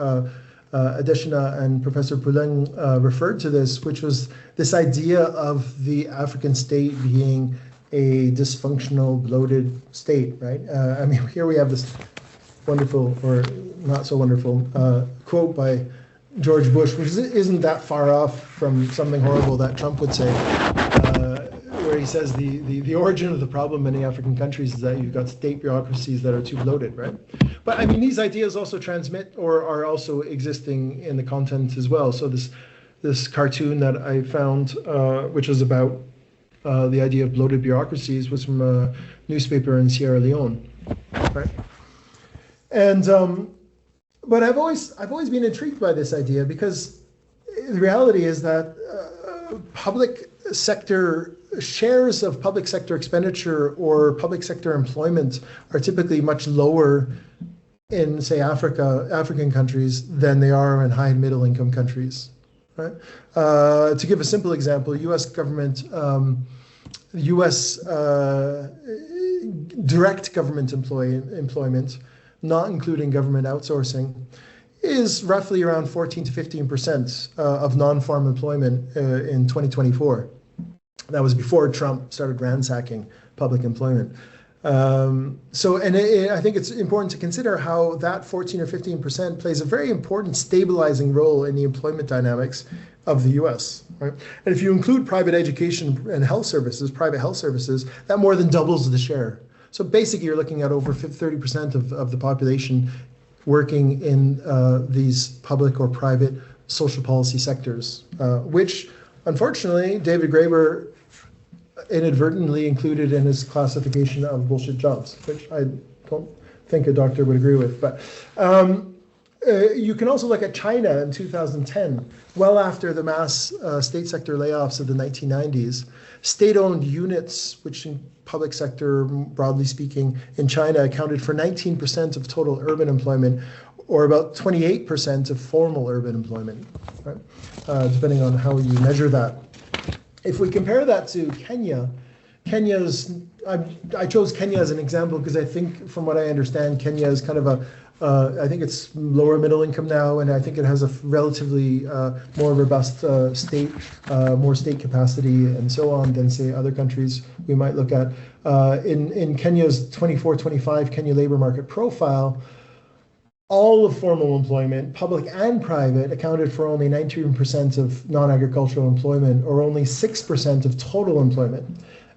Adeshina and Professor Poulenc referred to this, which was this idea of the African state being a dysfunctional, bloated state, right? Here we have this wonderful, or not so wonderful, quote by George Bush, which isn't that far off from something horrible that Trump would say, where he says the origin of the problem in many African countries is that you've got state bureaucracies that are too bloated, right? But these ideas also transmit or are also existing in the content as well. So this cartoon that I found, which was about the idea of bloated bureaucracies, was from a newspaper in Sierra Leone, right? And but I've always been intrigued by this idea, because the reality is that public sector shares of public sector expenditure or public sector employment are typically much lower in, say, African countries than they are in high and middle income countries, right? To give a simple example, U.S. government, U.S. direct government employment, not including government outsourcing, is roughly around 14 to 15% of non-farm employment in 2024. That was before Trump started ransacking public employment. I think it's important to consider how that 14 or 15% plays a very important stabilizing role in the employment dynamics of the U.S. Right? And if you include private education and health services, private health services, that more than doubles the share. So basically, you're looking at over 30% of the population working in these public or private social policy sectors, which unfortunately David Graeber inadvertently included in his classification of bullshit jobs, which I don't think a doctor would agree with. But you can also look at China in 2010, well after the mass state sector layoffs of the 1990s. State-owned units, which in public sector, broadly speaking, in China accounted for 19% of total urban employment, or about 28% of formal urban employment, right? Depending on how you measure that. If we compare that to Kenya, I chose Kenya as an example because I think, from what I understand, Kenya is kind of I think it's lower middle income now, and I think it has a relatively more robust more state capacity and so on than, say, other countries we might look at. In Kenya's 24-25 Kenya labor market profile, all of formal employment, public and private, accounted for only 19% of non-agricultural employment, or only 6% of total employment.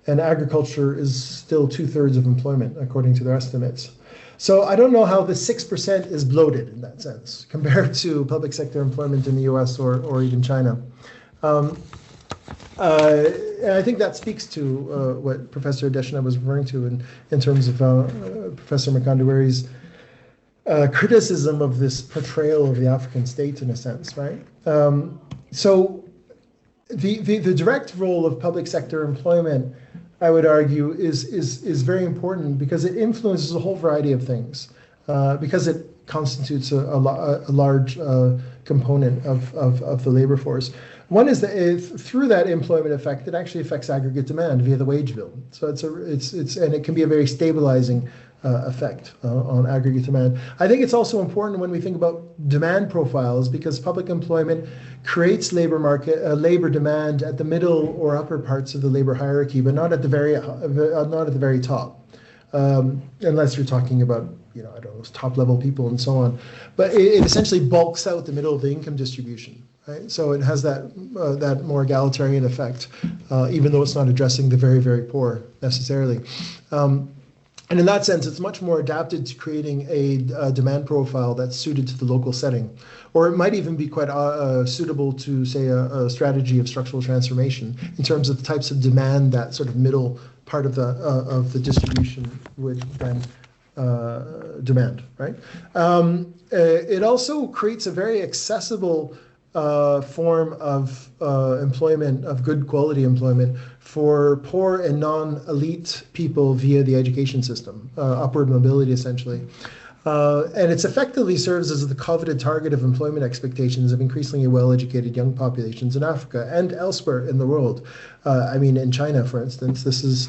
And agriculture is still 2/3 of employment, according to their estimates. So I don't know how the 6% is bloated in that sense, compared to public sector employment in the US or even China. And I think that speaks to what Professor Adeshina was referring to in terms of Professor Mkandawire's criticism of this portrayal of the African state, in a sense, right? So the direct role of public sector employment, I would argue, is very important because it influences a whole variety of things, because it constitutes a large component of the labor force. One is that through that employment effect, it actually affects aggregate demand via the wage bill. So and it can be a very stabilizing effect on aggregate demand. I think it's also important when we think about demand profiles, because public employment creates labor demand at the middle or upper parts of the labor hierarchy, but not at the very top, unless you're talking about, I don't know, top level people and so on. But it essentially bulks out the middle of the income distribution. Right? So it has that more egalitarian effect, even though it's not addressing the very, very poor necessarily. And in that sense, it's much more adapted to creating a demand profile that's suited to the local setting. Or it might even be quite suitable to, say, a strategy of structural transformation in terms of the types of demand that sort of middle part of the distribution would then demand, right? It also creates a very accessible form of employment, of good quality employment for poor and non-elite people via the education system, upward mobility essentially. And it effectively serves as the coveted target of employment expectations of increasingly well-educated young populations in Africa and elsewhere in the world. I mean, in China, for instance, this is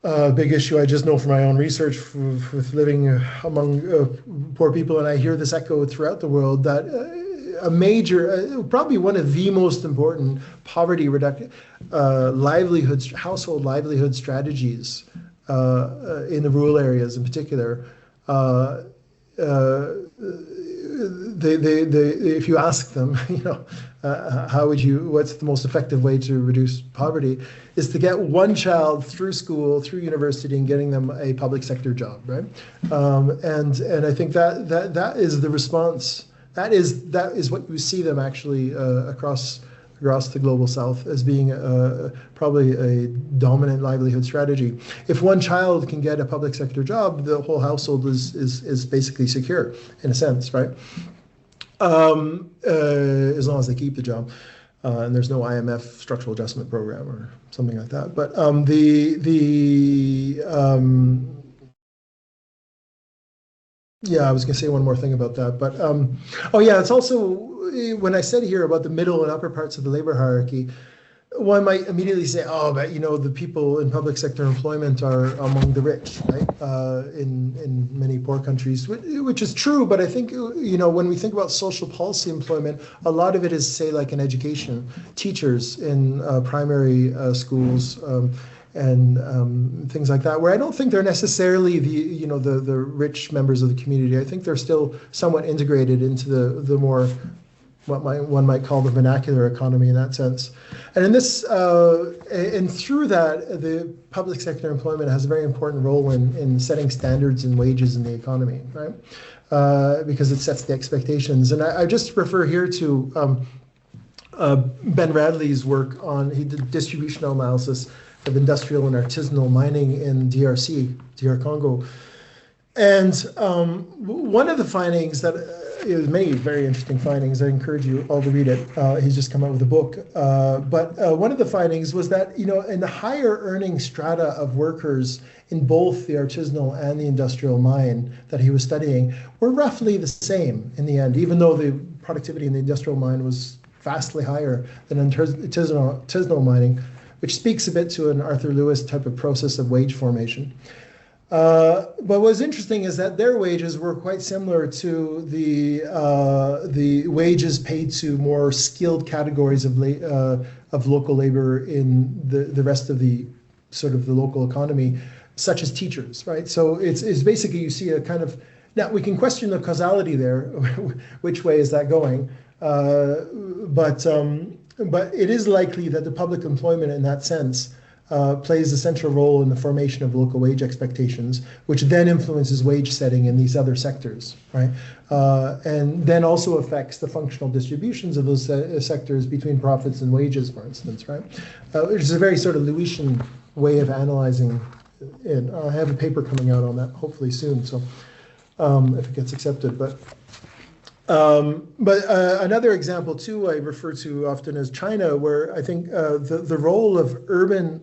a big issue. I just know from my own research with living among poor people, and I hear this echoed throughout the world, that a major, probably one of the most important poverty reduction, household livelihood strategies in the rural areas in particular. If you ask them, what's the most effective way to reduce poverty, is to get one child through school, through university, and getting them a public sector job, right? And I think that is the response. That is what you see them actually across the global south as being probably a dominant livelihood strategy. If one child can get a public sector job, the whole household is basically secure in a sense, right? As long as they keep the job, and there's no IMF structural adjustment program or something like that. But yeah, I was going to say one more thing about that, but it's also, when I said here about the middle and upper parts of the labor hierarchy, one might immediately say, but the people in public sector employment are among the rich, right? In many poor countries, which is true, but I think, when we think about social policy employment, a lot of it is, say, like in education, teachers in primary schools, and things like that, where I don't think they're necessarily the rich members of the community. I think they're still somewhat integrated into the more, what one might call the vernacular economy in that sense. And in this, and through that, the public sector employment has a very important role in setting standards and wages in the economy, right? Because it sets the expectations. And I just refer here to Ben Radley's work he did distributional analysis of industrial and artisanal mining in DR Congo. And one of the findings that is many very interesting findings. I encourage you all to read it. He's just come out with a book. But one of the findings was that, in the higher earning strata of workers in both the artisanal and the industrial mine that he was studying were roughly the same in the end, even though the productivity in the industrial mine was vastly higher than in artisanal mining, which speaks a bit to an Arthur Lewis type of process of wage formation. But what's interesting is that their wages were quite similar to the wages paid to more skilled categories of local labor in the rest of the sort of the local economy, such as teachers, right? So it's basically, you see a kind of, now we can question the causality there, which way is that going? But it is likely that the public employment in that sense plays a central role in the formation of local wage expectations, which then influences wage setting in these other sectors, right? And then also affects the functional distributions of those sectors between profits and wages, for instance, right? Which is a very sort of Lewisian way of analyzing it. I have a paper coming out on that hopefully soon, so if it gets accepted. But another example too I refer to often is China, where I think the role of urban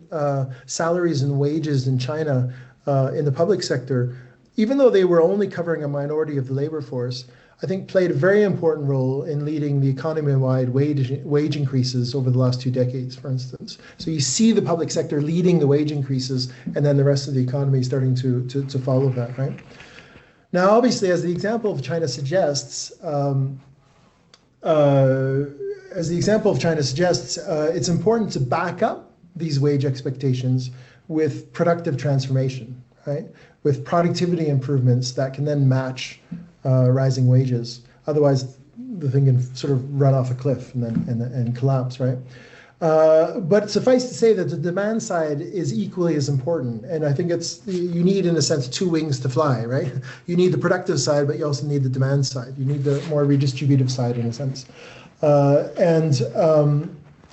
salaries and wages in China in the public sector, even though they were only covering a minority of the labor force, I think played a very important role in leading the economy-wide wage increases over the last 2 decades, for instance. So you see the public sector leading the wage increases, and then the rest of the economy starting to follow that, right? Now, obviously, as the example of China suggests, it's important to back up these wage expectations with productive transformation, right? With productivity improvements that can then match rising wages. Otherwise, the thing can sort of run off a cliff and collapse, right? But suffice to say that the demand side is equally as important. And I think you need, in a sense, 2 wings to fly, right? You need the productive side, but you also need the demand side. You need the more redistributive side, in a sense. And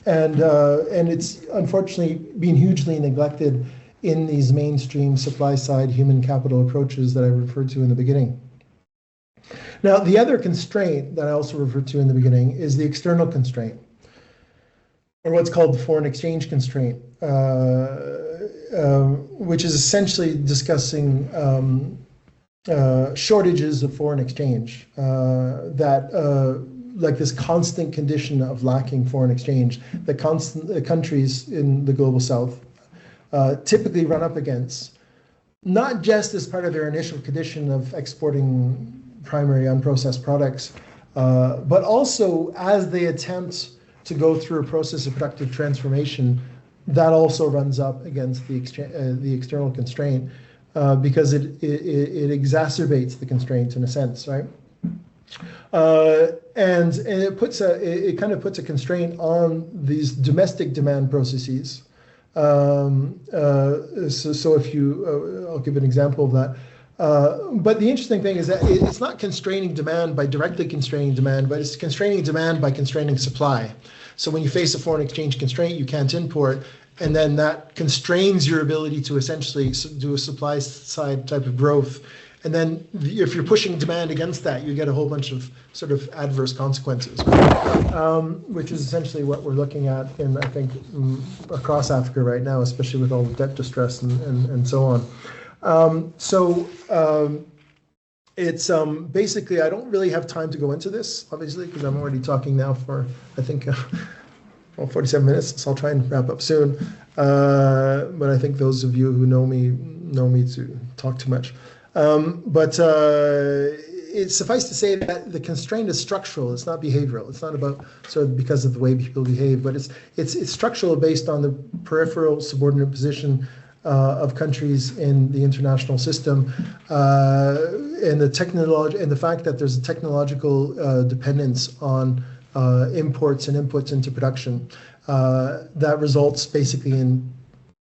it's unfortunately been hugely neglected in these mainstream supply side human capital approaches that I referred to in the beginning. Now, the other constraint that I also referred to in the beginning is the external constraint, or what's called the foreign exchange constraint, which is essentially discussing shortages of foreign exchange, like this constant condition of lacking foreign exchange that countries in the global south typically run up against, not just as part of their initial condition of exporting primary unprocessed products, but also as they attempt to go through a process of productive transformation, that also runs up against the external constraint because it exacerbates the constraint in a sense, right? And it kind of puts a constraint on these domestic demand processes. So if you, I'll give an example of that. But the interesting thing is that it's not constraining demand by directly constraining demand, but it's constraining demand by constraining supply. So when you face a foreign exchange constraint, you can't import, and then that constrains your ability to essentially do a supply side type of growth. And then if you're pushing demand against that, you get a whole bunch of sort of adverse consequences, which is essentially what we're looking at in, I think, across Africa right now, especially with all the debt distress and so on. It's basically, I don't really have time to go into this, obviously, because I'm already talking now for, I think, 47 minutes, so I'll try and wrap up soon. But I think those of you who know me to talk too much. It's suffice to say that the constraint is structural. It's not behavioral. It's not about sort of because of the way people behave, but it's structural based on the peripheral subordinate position of countries in the international system, and the fact that there's a technological dependence on imports and inputs into production that results basically in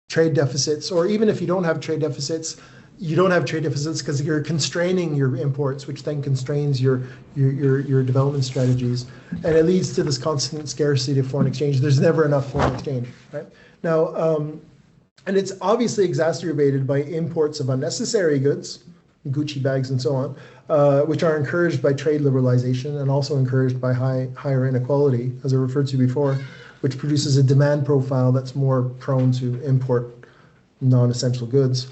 trade deficits. Or even if you don't have trade deficits, you don't have trade deficits because you're constraining your imports, which then constrains your development strategies, and it leads to this constant scarcity of foreign exchange. There's never enough foreign exchange, right? Now, and it's obviously exacerbated by imports of unnecessary goods, Gucci bags and so on, which are encouraged by trade liberalization and also encouraged by higher inequality, as I referred to before, which produces a demand profile that's more prone to import non-essential goods.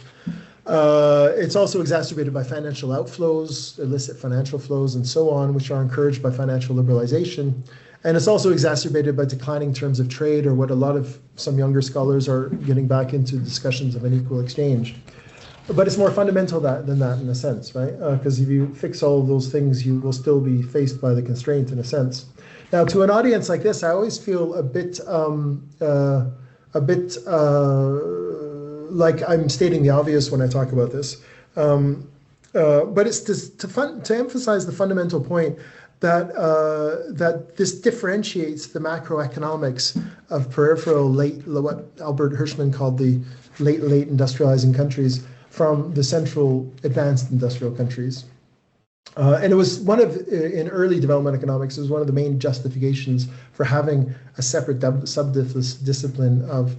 It's also exacerbated by financial outflows, illicit financial flows, and so on, which are encouraged by financial liberalization. And it's also exacerbated by declining terms of trade, or what a lot of some younger scholars are getting back into discussions of an equal exchange. But it's more fundamental than that in a sense, right? Because if you fix all of those things, you will still be faced by the constraint in a sense. Now, to an audience like this, I always feel a bit like I'm stating the obvious when I talk about this. But it's to emphasize the fundamental point that that this differentiates the macroeconomics of peripheral what Albert Hirschman called the late industrializing countries from the central advanced industrial countries. And it was in early development economics, it was one of the main justifications for having a separate sub-discipline of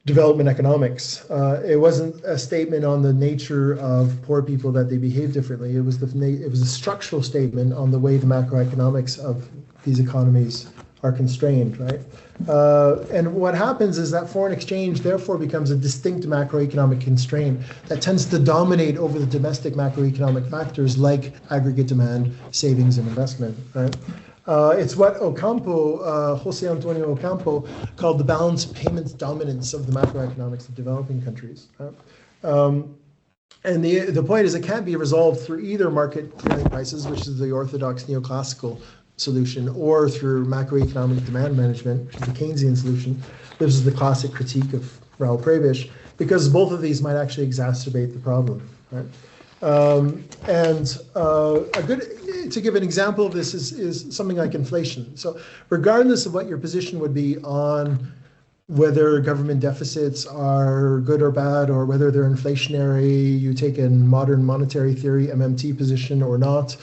development economics. It wasn't a statement on the nature of poor people that they behave differently. It was a structural statement on the way the macroeconomics of these economies are constrained, right? And what happens is that foreign exchange therefore becomes a distinct macroeconomic constraint that tends to dominate over the domestic macroeconomic factors like aggregate demand, savings, and investment, right? It's what Jose Antonio Ocampo called the balance of payments dominance of the macroeconomics of developing countries. Right? And the point is it can't be resolved through either market clearing prices, which is the orthodox neoclassical solution, or through macroeconomic demand management, which is the Keynesian solution. This is the classic critique of Raoul Prebisch, because both of these might actually exacerbate the problem. Right? To give an example of this is something like inflation. So regardless of what your position would be on whether government deficits are good or bad, or whether they're inflationary, you take a modern monetary theory, MMT position or not,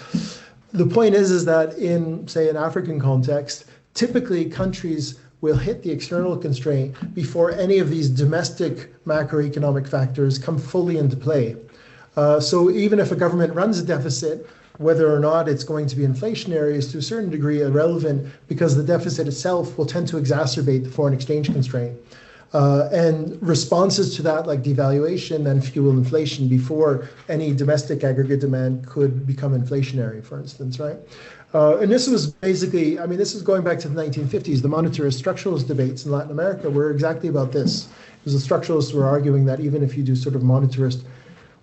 the point is that in, say, an African context, typically countries will hit the external constraint before any of these domestic macroeconomic factors come fully into play. So even if a government runs a deficit, whether or not it's going to be inflationary is to a certain degree irrelevant, because the deficit itself will tend to exacerbate the foreign exchange constraint. And responses to that, like devaluation, then fuel inflation before any domestic aggregate demand could become inflationary, for instance, right? And this was basically, I mean, this is going back to the 1950s. The monetarist structuralist debates in Latin America were exactly about this. It was the structuralists who were arguing that even if you do sort of monetarist,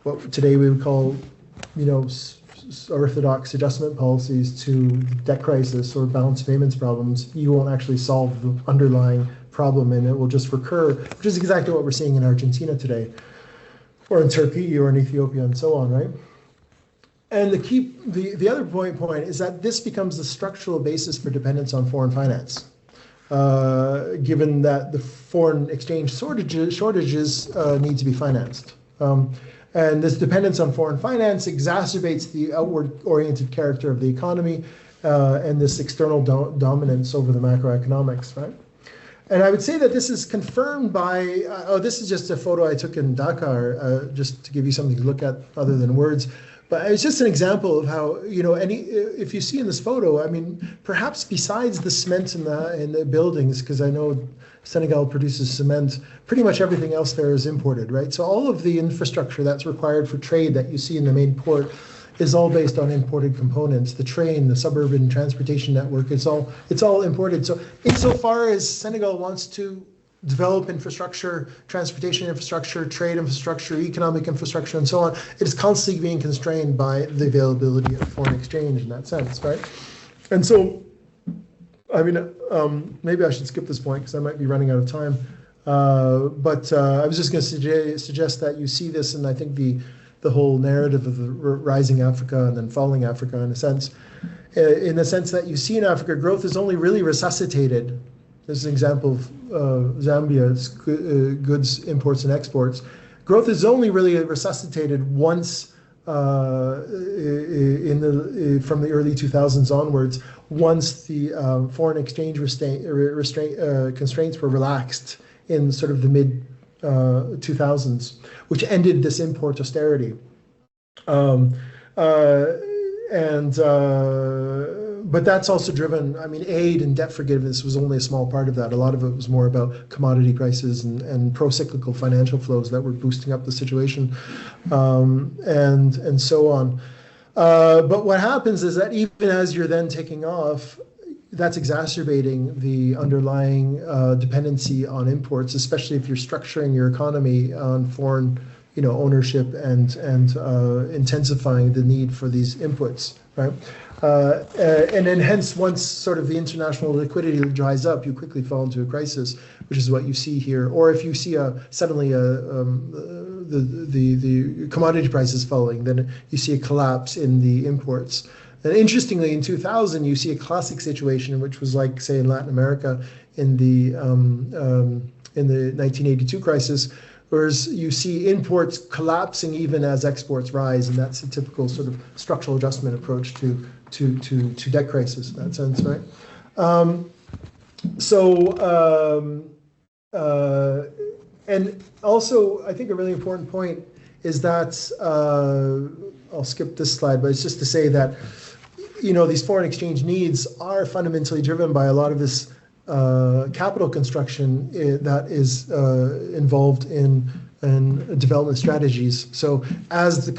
what today we would call, orthodox adjustment policies to debt crisis or balance payments problems, you won't actually solve the underlying problem, and it will just recur, which is exactly what we're seeing in Argentina today, or in Turkey, or in Ethiopia, and so on, right? And the other point is that this becomes the structural basis for dependence on foreign finance, given that the foreign exchange shortages need to be financed. And this dependence on foreign finance exacerbates the outward-oriented character of the economy and this external dominance over the macroeconomics, right? And I would say that this is confirmed by, this is just a photo I took in Dakar, just to give you something to look at other than words. But it's just an example of how, if you see in this photo, I mean, perhaps besides the cement in the buildings, because I know Senegal produces cement, pretty much everything else there is imported, right? So all of the infrastructure that's required for trade that you see in the main port is all based on imported components. The train, the suburban transportation network, it's all imported. So insofar as Senegal wants to develop infrastructure, transportation infrastructure, trade infrastructure, economic infrastructure, and so on, it is constantly being constrained by the availability of foreign exchange in that sense, right? And so, I mean, maybe I should skip this point because I might be running out of time. But I was just going to suggest that you see this, and I think the whole narrative of the rising Africa and then falling Africa, in a sense that you see in Africa, growth is only really resuscitated. This is an example of Zambia's goods imports and exports. Growth is only really resuscitated once from the early 2000s onwards, once the foreign exchange constraints were relaxed in sort of the mid 2000s, which ended this import austerity. Um, but that's also driven, I mean, aid and debt forgiveness was only a small part of that. A lot of it was more about commodity prices and pro-cyclical financial flows that were boosting up the situation, and so on. But what happens is that even as you're then taking off, that's exacerbating the underlying dependency on imports, especially if you're structuring your economy on foreign, ownership and intensifying the need for these inputs, right? And then hence, once sort of the international liquidity dries up, you quickly fall into a crisis, which is what you see here. Or if you see suddenly the commodity prices falling, then you see a collapse in the imports. And interestingly, in 2000, you see a classic situation, which was like, say, in Latin America in the 1982 crisis, whereas you see imports collapsing even as exports rise, and that's a typical sort of structural adjustment approach to debt crisis in that sense, right? And also, I think a really important point is that I'll skip this slide, but it's just to say that these foreign exchange needs are fundamentally driven by a lot of this capital construction that is involved in development strategies. So as the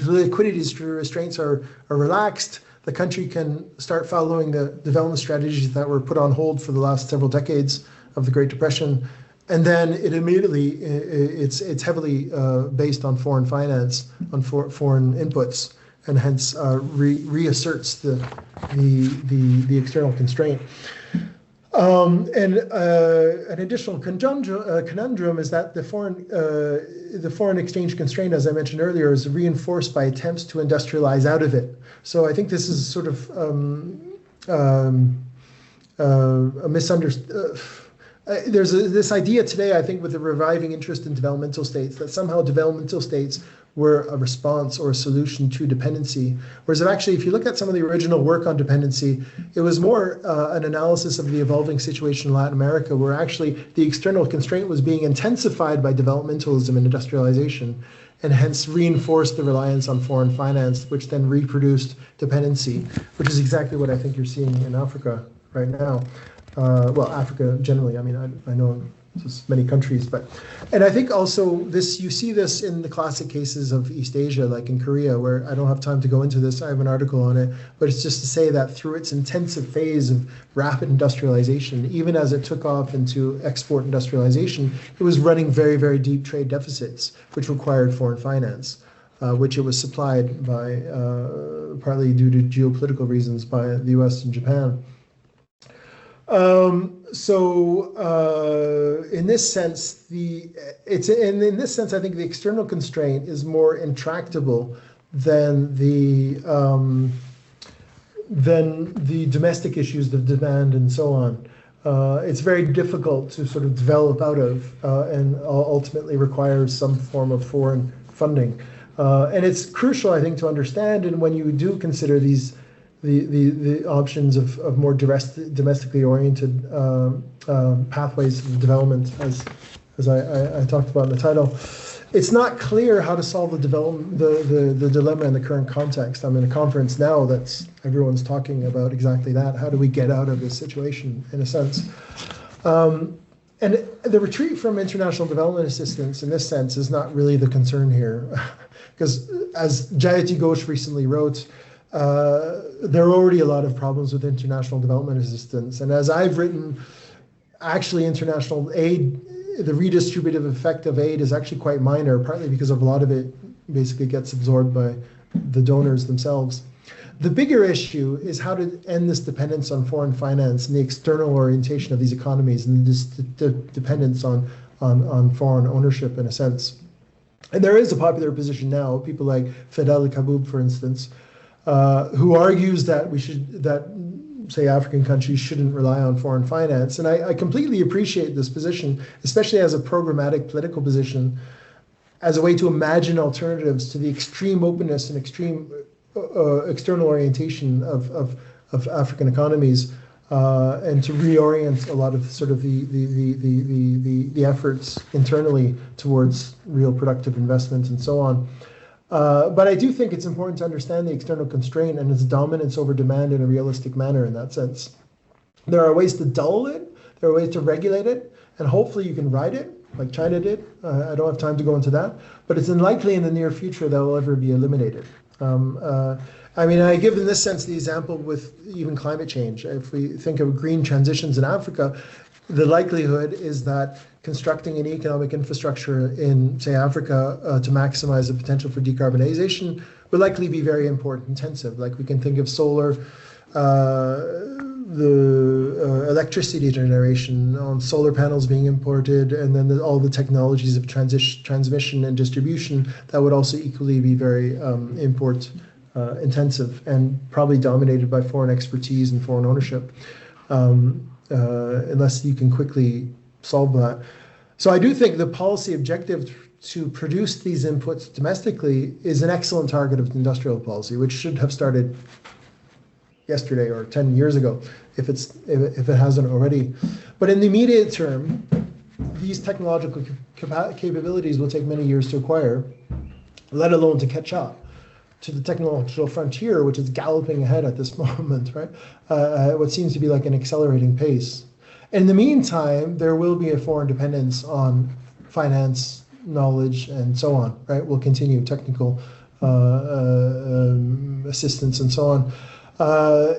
liquidity restraints are relaxed, the country can start following the development strategies that were put on hold for the last several decades of the Great Depression. And then it's heavily based on foreign finance, on foreign inputs, and hence reasserts the external constraint. And an additional conundrum is that the foreign exchange constraint, as I mentioned earlier, is reinforced by attempts to industrialize out of it. So I think this is sort of a misunderstanding. There's this idea today, I think, with the reviving interest in developmental states, that somehow developmental states were a response or a solution to dependency. Whereas actually, if you look at some of the original work on dependency, it was more an analysis of the evolving situation in Latin America, where actually the external constraint was being intensified by developmentalism and industrialization, and hence reinforced the reliance on foreign finance, which then reproduced dependency, which is exactly what I think you're seeing in Africa right now. Well, Africa generally. I mean, I know just many countries, and I think also you see this in the classic cases of East Asia, like in Korea, where I don't have time to go into this. I have an article on it, but it's just to say that through its intensive phase of rapid industrialization, even as it took off into export industrialization, it was running very, very deep trade deficits, which required foreign finance, which it was supplied by, partly due to geopolitical reasons, by the US and Japan. In this sense, I think the external constraint is more intractable than the domestic issues of demand and so on. It's very difficult to sort of develop out of, and ultimately requires some form of foreign funding. And it's crucial, I think, to understand, and when you do consider these the options of more domestically oriented pathways of development, as I talked about in the title, it's not clear how to solve the dilemma in the current context. I'm in a conference now that's everyone's talking about exactly that. How do we get out of this situation, in a sense? And the retreat from international development assistance, in this sense, is not really the concern here, because as Jayati Ghosh recently wrote, there are already a lot of problems with international development assistance. And as I've written, actually international aid, the redistributive effect of aid is actually quite minor, partly because of a lot of it basically gets absorbed by the donors themselves. The bigger issue is how to end this dependence on foreign finance and the external orientation of these economies, and this dependence on foreign ownership, in a sense. And there is a popular position now, people like Fidel Kaboub, for instance, who argues that say African countries shouldn't rely on foreign finance. And I completely appreciate this position, especially as a programmatic political position, as a way to imagine alternatives to the extreme openness and extreme external orientation of African economies, and to reorient a lot of sort of the efforts internally towards real productive investment and so on. But I do think it's important to understand the external constraint and its dominance over demand in a realistic manner in that sense. There are ways to dull it, there are ways to regulate it, and hopefully you can ride it, like China did. I don't have time to go into that, but it's unlikely in the near future that will ever be eliminated. I mean, I give in this sense the example with even climate change. If we think of green transitions in Africa, the likelihood is that constructing an economic infrastructure in, say, Africa to maximize the potential for decarbonization will likely be very important intensive. Like we can think of solar, the electricity generation on solar panels being imported, and then all the technologies of transmission and distribution that would also equally be very import intensive and probably dominated by foreign expertise and foreign ownership, unless you can quickly solve that. So I do think the policy objective to produce these inputs domestically is an excellent target of industrial policy, which should have started yesterday or 10 years ago, if it hasn't already. But in the immediate term, these technological capabilities will take many years to acquire, let alone to catch up to the technological frontier, which is galloping ahead at this moment, right? What seems to be like an accelerating pace. In the meantime, there will be a foreign dependence on finance, knowledge, and so on, right? We'll continue technical assistance and so on.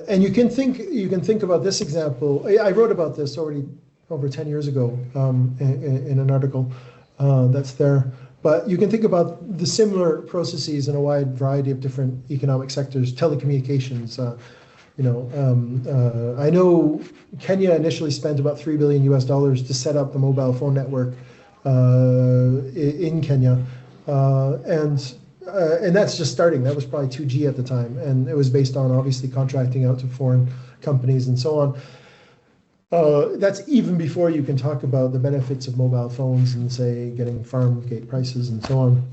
And you can think about this example. I wrote about this already over 10 years ago in an article that's there. But you can think about the similar processes in a wide variety of different economic sectors, telecommunications. I know Kenya initially spent about $3 billion to set up the mobile phone network in Kenya, and that's just starting. That was probably 2G at the time, and it was based on obviously contracting out to foreign companies and so on. That's even before you can talk about the benefits of mobile phones and say getting farm gate prices and so on.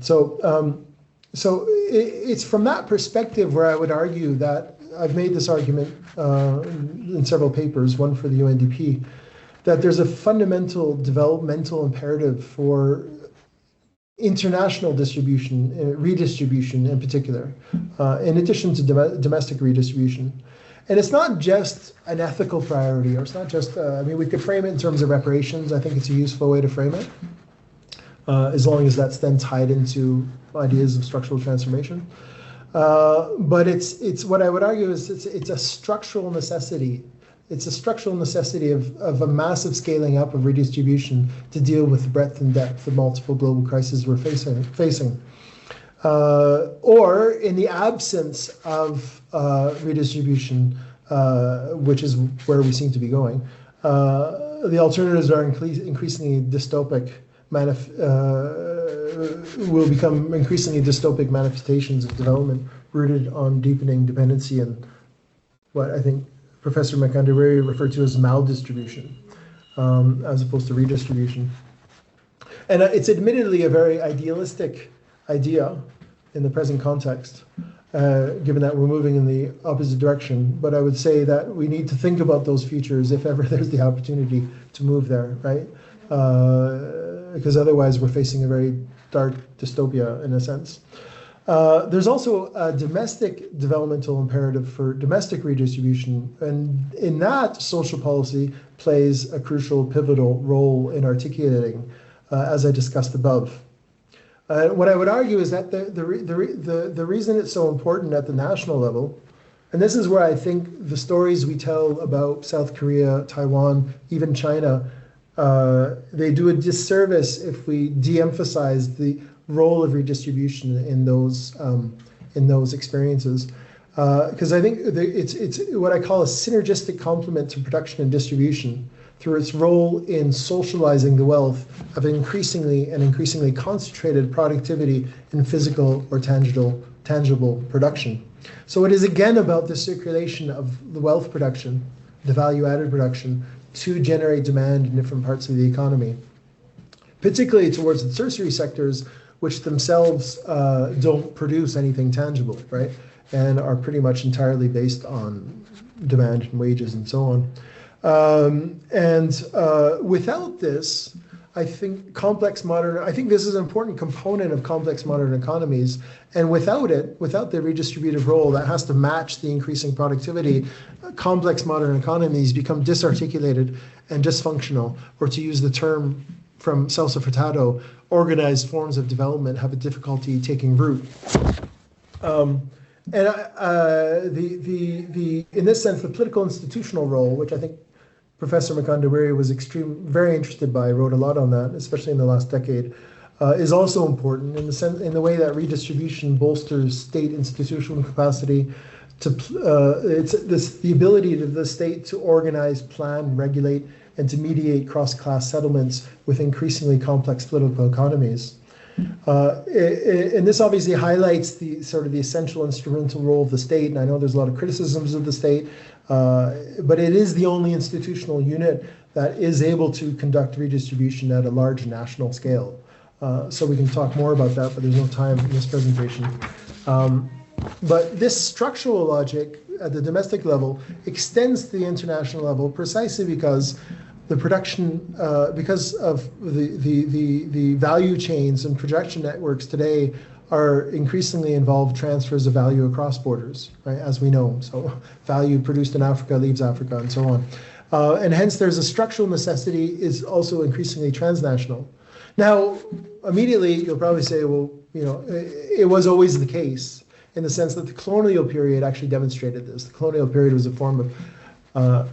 So it's from that perspective where I would argue that I've made this argument in several papers, one for the UNDP, that there's a fundamental developmental imperative for international distribution, redistribution in particular, in addition to domestic redistribution. And it's not just an ethical priority, or it's not just, we could frame it in terms of reparations. I think it's a useful way to frame it, as long as that's then tied into ideas of structural transformation. But it's what I would argue is it's a structural necessity. It's a structural necessity of a massive scaling up of redistribution to deal with the breadth and depth of multiple global crises we're facing. Or in the absence of redistribution, which is where we seem to be going, the alternatives are increasingly dystopic, will become increasingly dystopic manifestations of development rooted on deepening dependency and what I think Professor Mkandawire referred to as maldistribution, as opposed to redistribution. And it's admittedly a very idealistic idea in the present context, given that we're moving in the opposite direction. But I would say that we need to think about those futures if ever there's the opportunity to move there, right? Because otherwise we're facing a very dark dystopia in a sense. There's also a domestic developmental imperative for domestic redistribution, and in that, social policy plays a crucial, pivotal role in articulating, as I discussed above. What I would argue is that the reason it's so important at the national level, and this is where I think the stories we tell about South Korea, Taiwan, even China, they do a disservice if we de-emphasize the role of redistribution in those experiences, because I think it's what I call a synergistic complement to production and distribution through its role in socializing the wealth of increasingly concentrated productivity in physical or tangible production. So it is again about the circulation of the wealth production, the value-added production, to generate demand in different parts of the economy, particularly towards the tertiary sectors, which themselves don't produce anything tangible, right? And are pretty much entirely based on demand and wages and so on. Without this, I think I think this is an important component of complex modern economies. And without the redistributive role that has to match the increasing productivity, complex modern economies become disarticulated and dysfunctional, or to use the term from Celso Furtado, organized forms of development have a difficulty taking root. In this sense, the political institutional role, which I think Professor Mkandawire was very interested by, wrote a lot on that, especially in the last decade, is also important in the way that redistribution bolsters state institutional capacity to the ability of the state to organize, plan, regulate, and to mediate cross-class settlements with increasingly complex political economies. And this obviously highlights the essential instrumental role of the state. And I know there's a lot of criticisms of the state, but it is the only institutional unit that is able to conduct redistribution at a large national scale. So we can talk more about that, but there's no time in this presentation. But this structural logic at the domestic level extends to the international level precisely because the production, because of the value chains and projection networks today are increasingly involved transfers of value across borders, right, as we know. So value produced in Africa leaves Africa and so on. And hence there's a structural necessity is also increasingly transnational. Now, immediately you'll probably say, well, it was always the case in the sense that the colonial period actually demonstrated this. The colonial period was a form of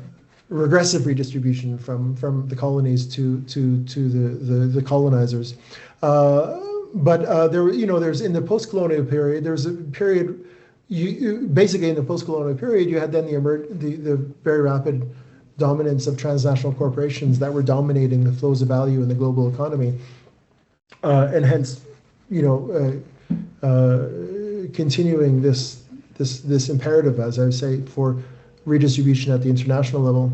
regressive redistribution from the colonies to the colonizers. But there's in the post-colonial period, there's a period, basically in the post-colonial period, you had then the very rapid dominance of transnational corporations that were dominating the flows of value in the global economy, and hence, continuing this imperative, as I say, for redistribution at the international level.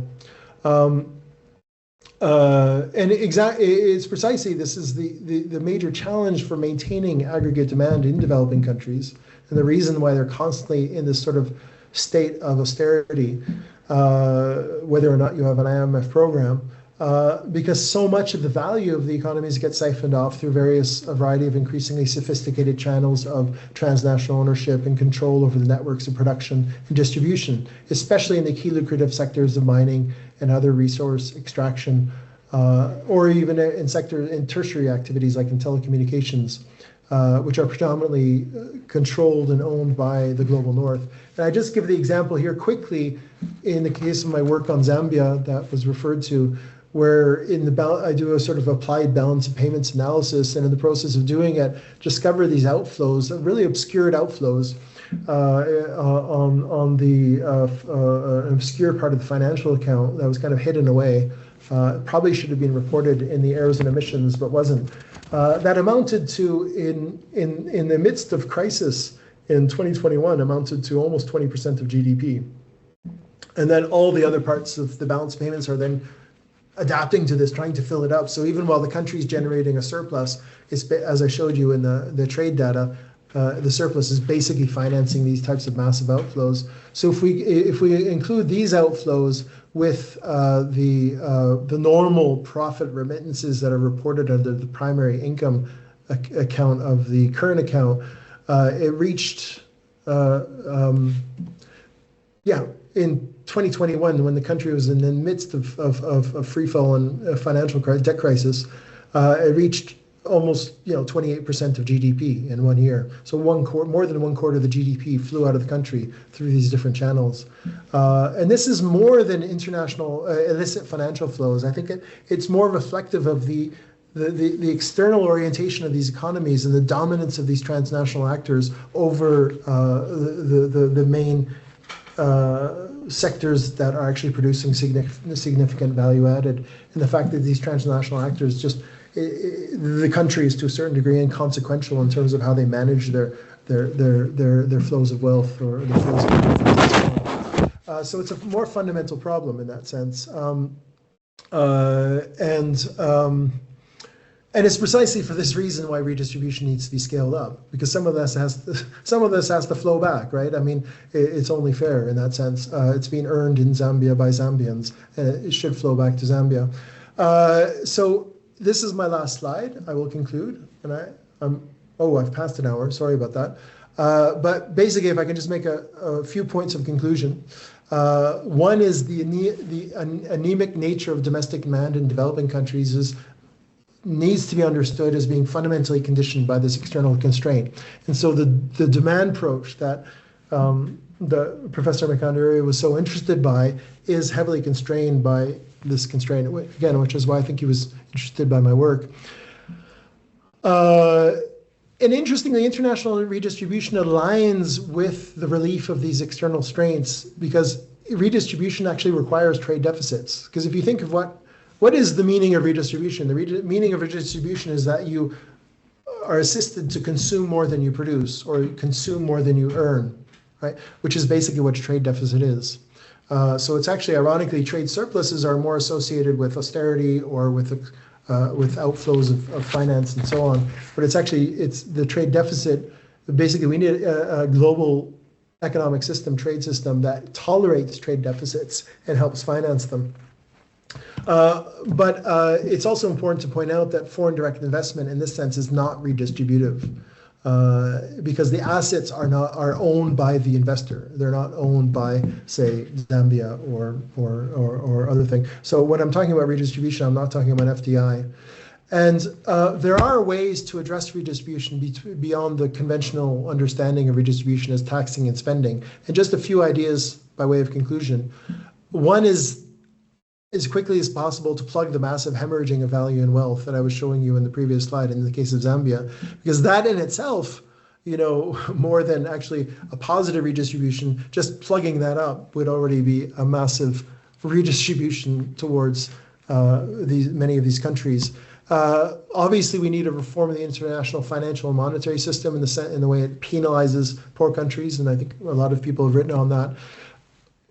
And it's precisely, this is the major challenge for maintaining aggregate demand in developing countries, and the reason why they're constantly in this sort of state of austerity, whether or not you have an IMF program, because so much of the value of the economies gets siphoned off through a variety of increasingly sophisticated channels of transnational ownership and control over the networks of production and distribution, especially in the key lucrative sectors of mining and other resource extraction, or even in tertiary activities like in telecommunications, which are predominantly controlled and owned by the global north. And I just give the example here quickly in the case of my work on Zambia that was referred to, where I do a sort of applied balance of payments analysis, and in the process of doing it, discover these outflows, really obscured outflows on an obscure part of the financial account that was kind of hidden away. Probably should have been reported in the errors and omissions, but wasn't. That amounted to, in the midst of crisis in 2021, amounted to almost 20% of GDP. And then all the other parts of the balance payments are then adapting to this, trying to fill it up. So even while the country is generating a surplus, as I showed you in the trade data, the surplus is basically financing these types of massive outflows. So if we include these outflows with the normal profit remittances that are reported under the primary income account of the current account, it reached in 2021, when the country was in the midst of free fall and financial debt crisis, it reached almost 28% of GDP in 1 year. So more than one quarter of the GDP flew out of the country through these different channels. And this is more than international illicit financial flows. I think it's more reflective of the external orientation of these economies and the dominance of these transnational actors over the main sectors that are actually producing significant value added, and the fact that these transnational actors the country is to a certain degree inconsequential in terms of how they manage their flows of wealth or their flows of wealth. So it's a more fundamental problem in that sense, and it's precisely for this reason why redistribution needs to be scaled up, because some of this has to flow back, right? I mean, it's only fair in that sense. It's being earned in Zambia by Zambians, and it should flow back to Zambia. So this is my last slide. I will conclude, and I've passed an hour. Sorry about that. But basically, if I can just make a few points of conclusion. One is the anemic nature of domestic demand in developing countries needs to be understood as being fundamentally conditioned by this external constraint. And so the demand approach that the Professor Mkandawire was so interested by is heavily constrained by this constraint, again, which is why I think he was interested by my work. And interestingly, international redistribution aligns with the relief of these external strains, because redistribution actually requires trade deficits. Because if you think of what is the meaning of redistribution? The meaning of redistribution is that you are assisted to consume more than you produce, or consume more than you earn, right? Which is basically what a trade deficit is. So it's actually, ironically, trade surpluses are more associated with austerity or with outflows of finance and so on. But it's the trade deficit. Basically, we need a global economic system, trade system, that tolerates trade deficits and helps finance them. But it's also important to point out that foreign direct investment in this sense is not redistributive, because the assets are owned by the investor. They're not owned by, say, Zambia or other things. So when I'm talking about redistribution, I'm not talking about FDI. And there are ways to address redistribution beyond the conventional understanding of redistribution as taxing and spending. And just a few ideas by way of conclusion. One is, as quickly as possible, to plug the massive hemorrhaging of value and wealth that I was showing you in the previous slide in the case of Zambia, because that in itself, more than actually a positive redistribution, just plugging that up would already be a massive redistribution towards many of these countries. Obviously, we need to reform the international financial and monetary system in the way it penalizes poor countries, and I think a lot of people have written on that.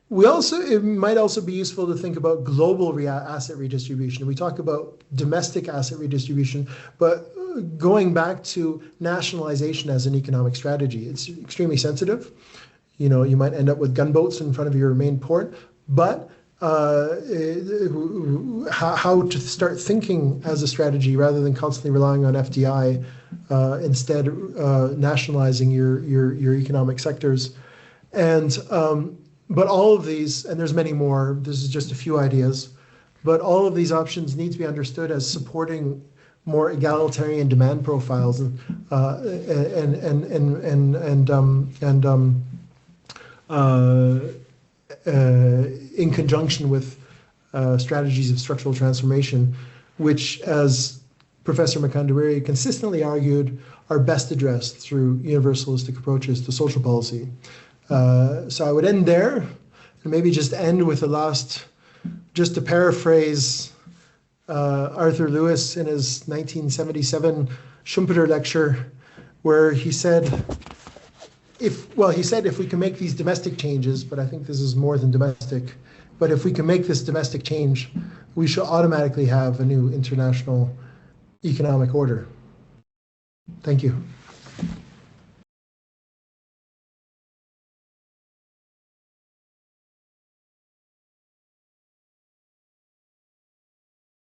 It might also be useful to think about global asset redistribution. We talk about domestic asset redistribution, but going back to nationalization as an economic strategy, it's extremely sensitive. You might end up with gunboats in front of your main port, but how to start thinking as a strategy rather than constantly relying on FDI, instead nationalizing your economic sectors. But all of these, and there's many more, this is just a few ideas, but all of these options need to be understood as supporting more egalitarian demand profiles in conjunction with strategies of structural transformation, which, as Professor Mkandawire consistently argued, are best addressed through universalistic approaches to social policy. So I would end there, and maybe just end with just to paraphrase Arthur Lewis in his 1977 Schumpeter lecture, where he said, if we can make these domestic changes, but I think this is more than domestic, but if we can make this domestic change, we shall automatically have a new international economic order. Thank you.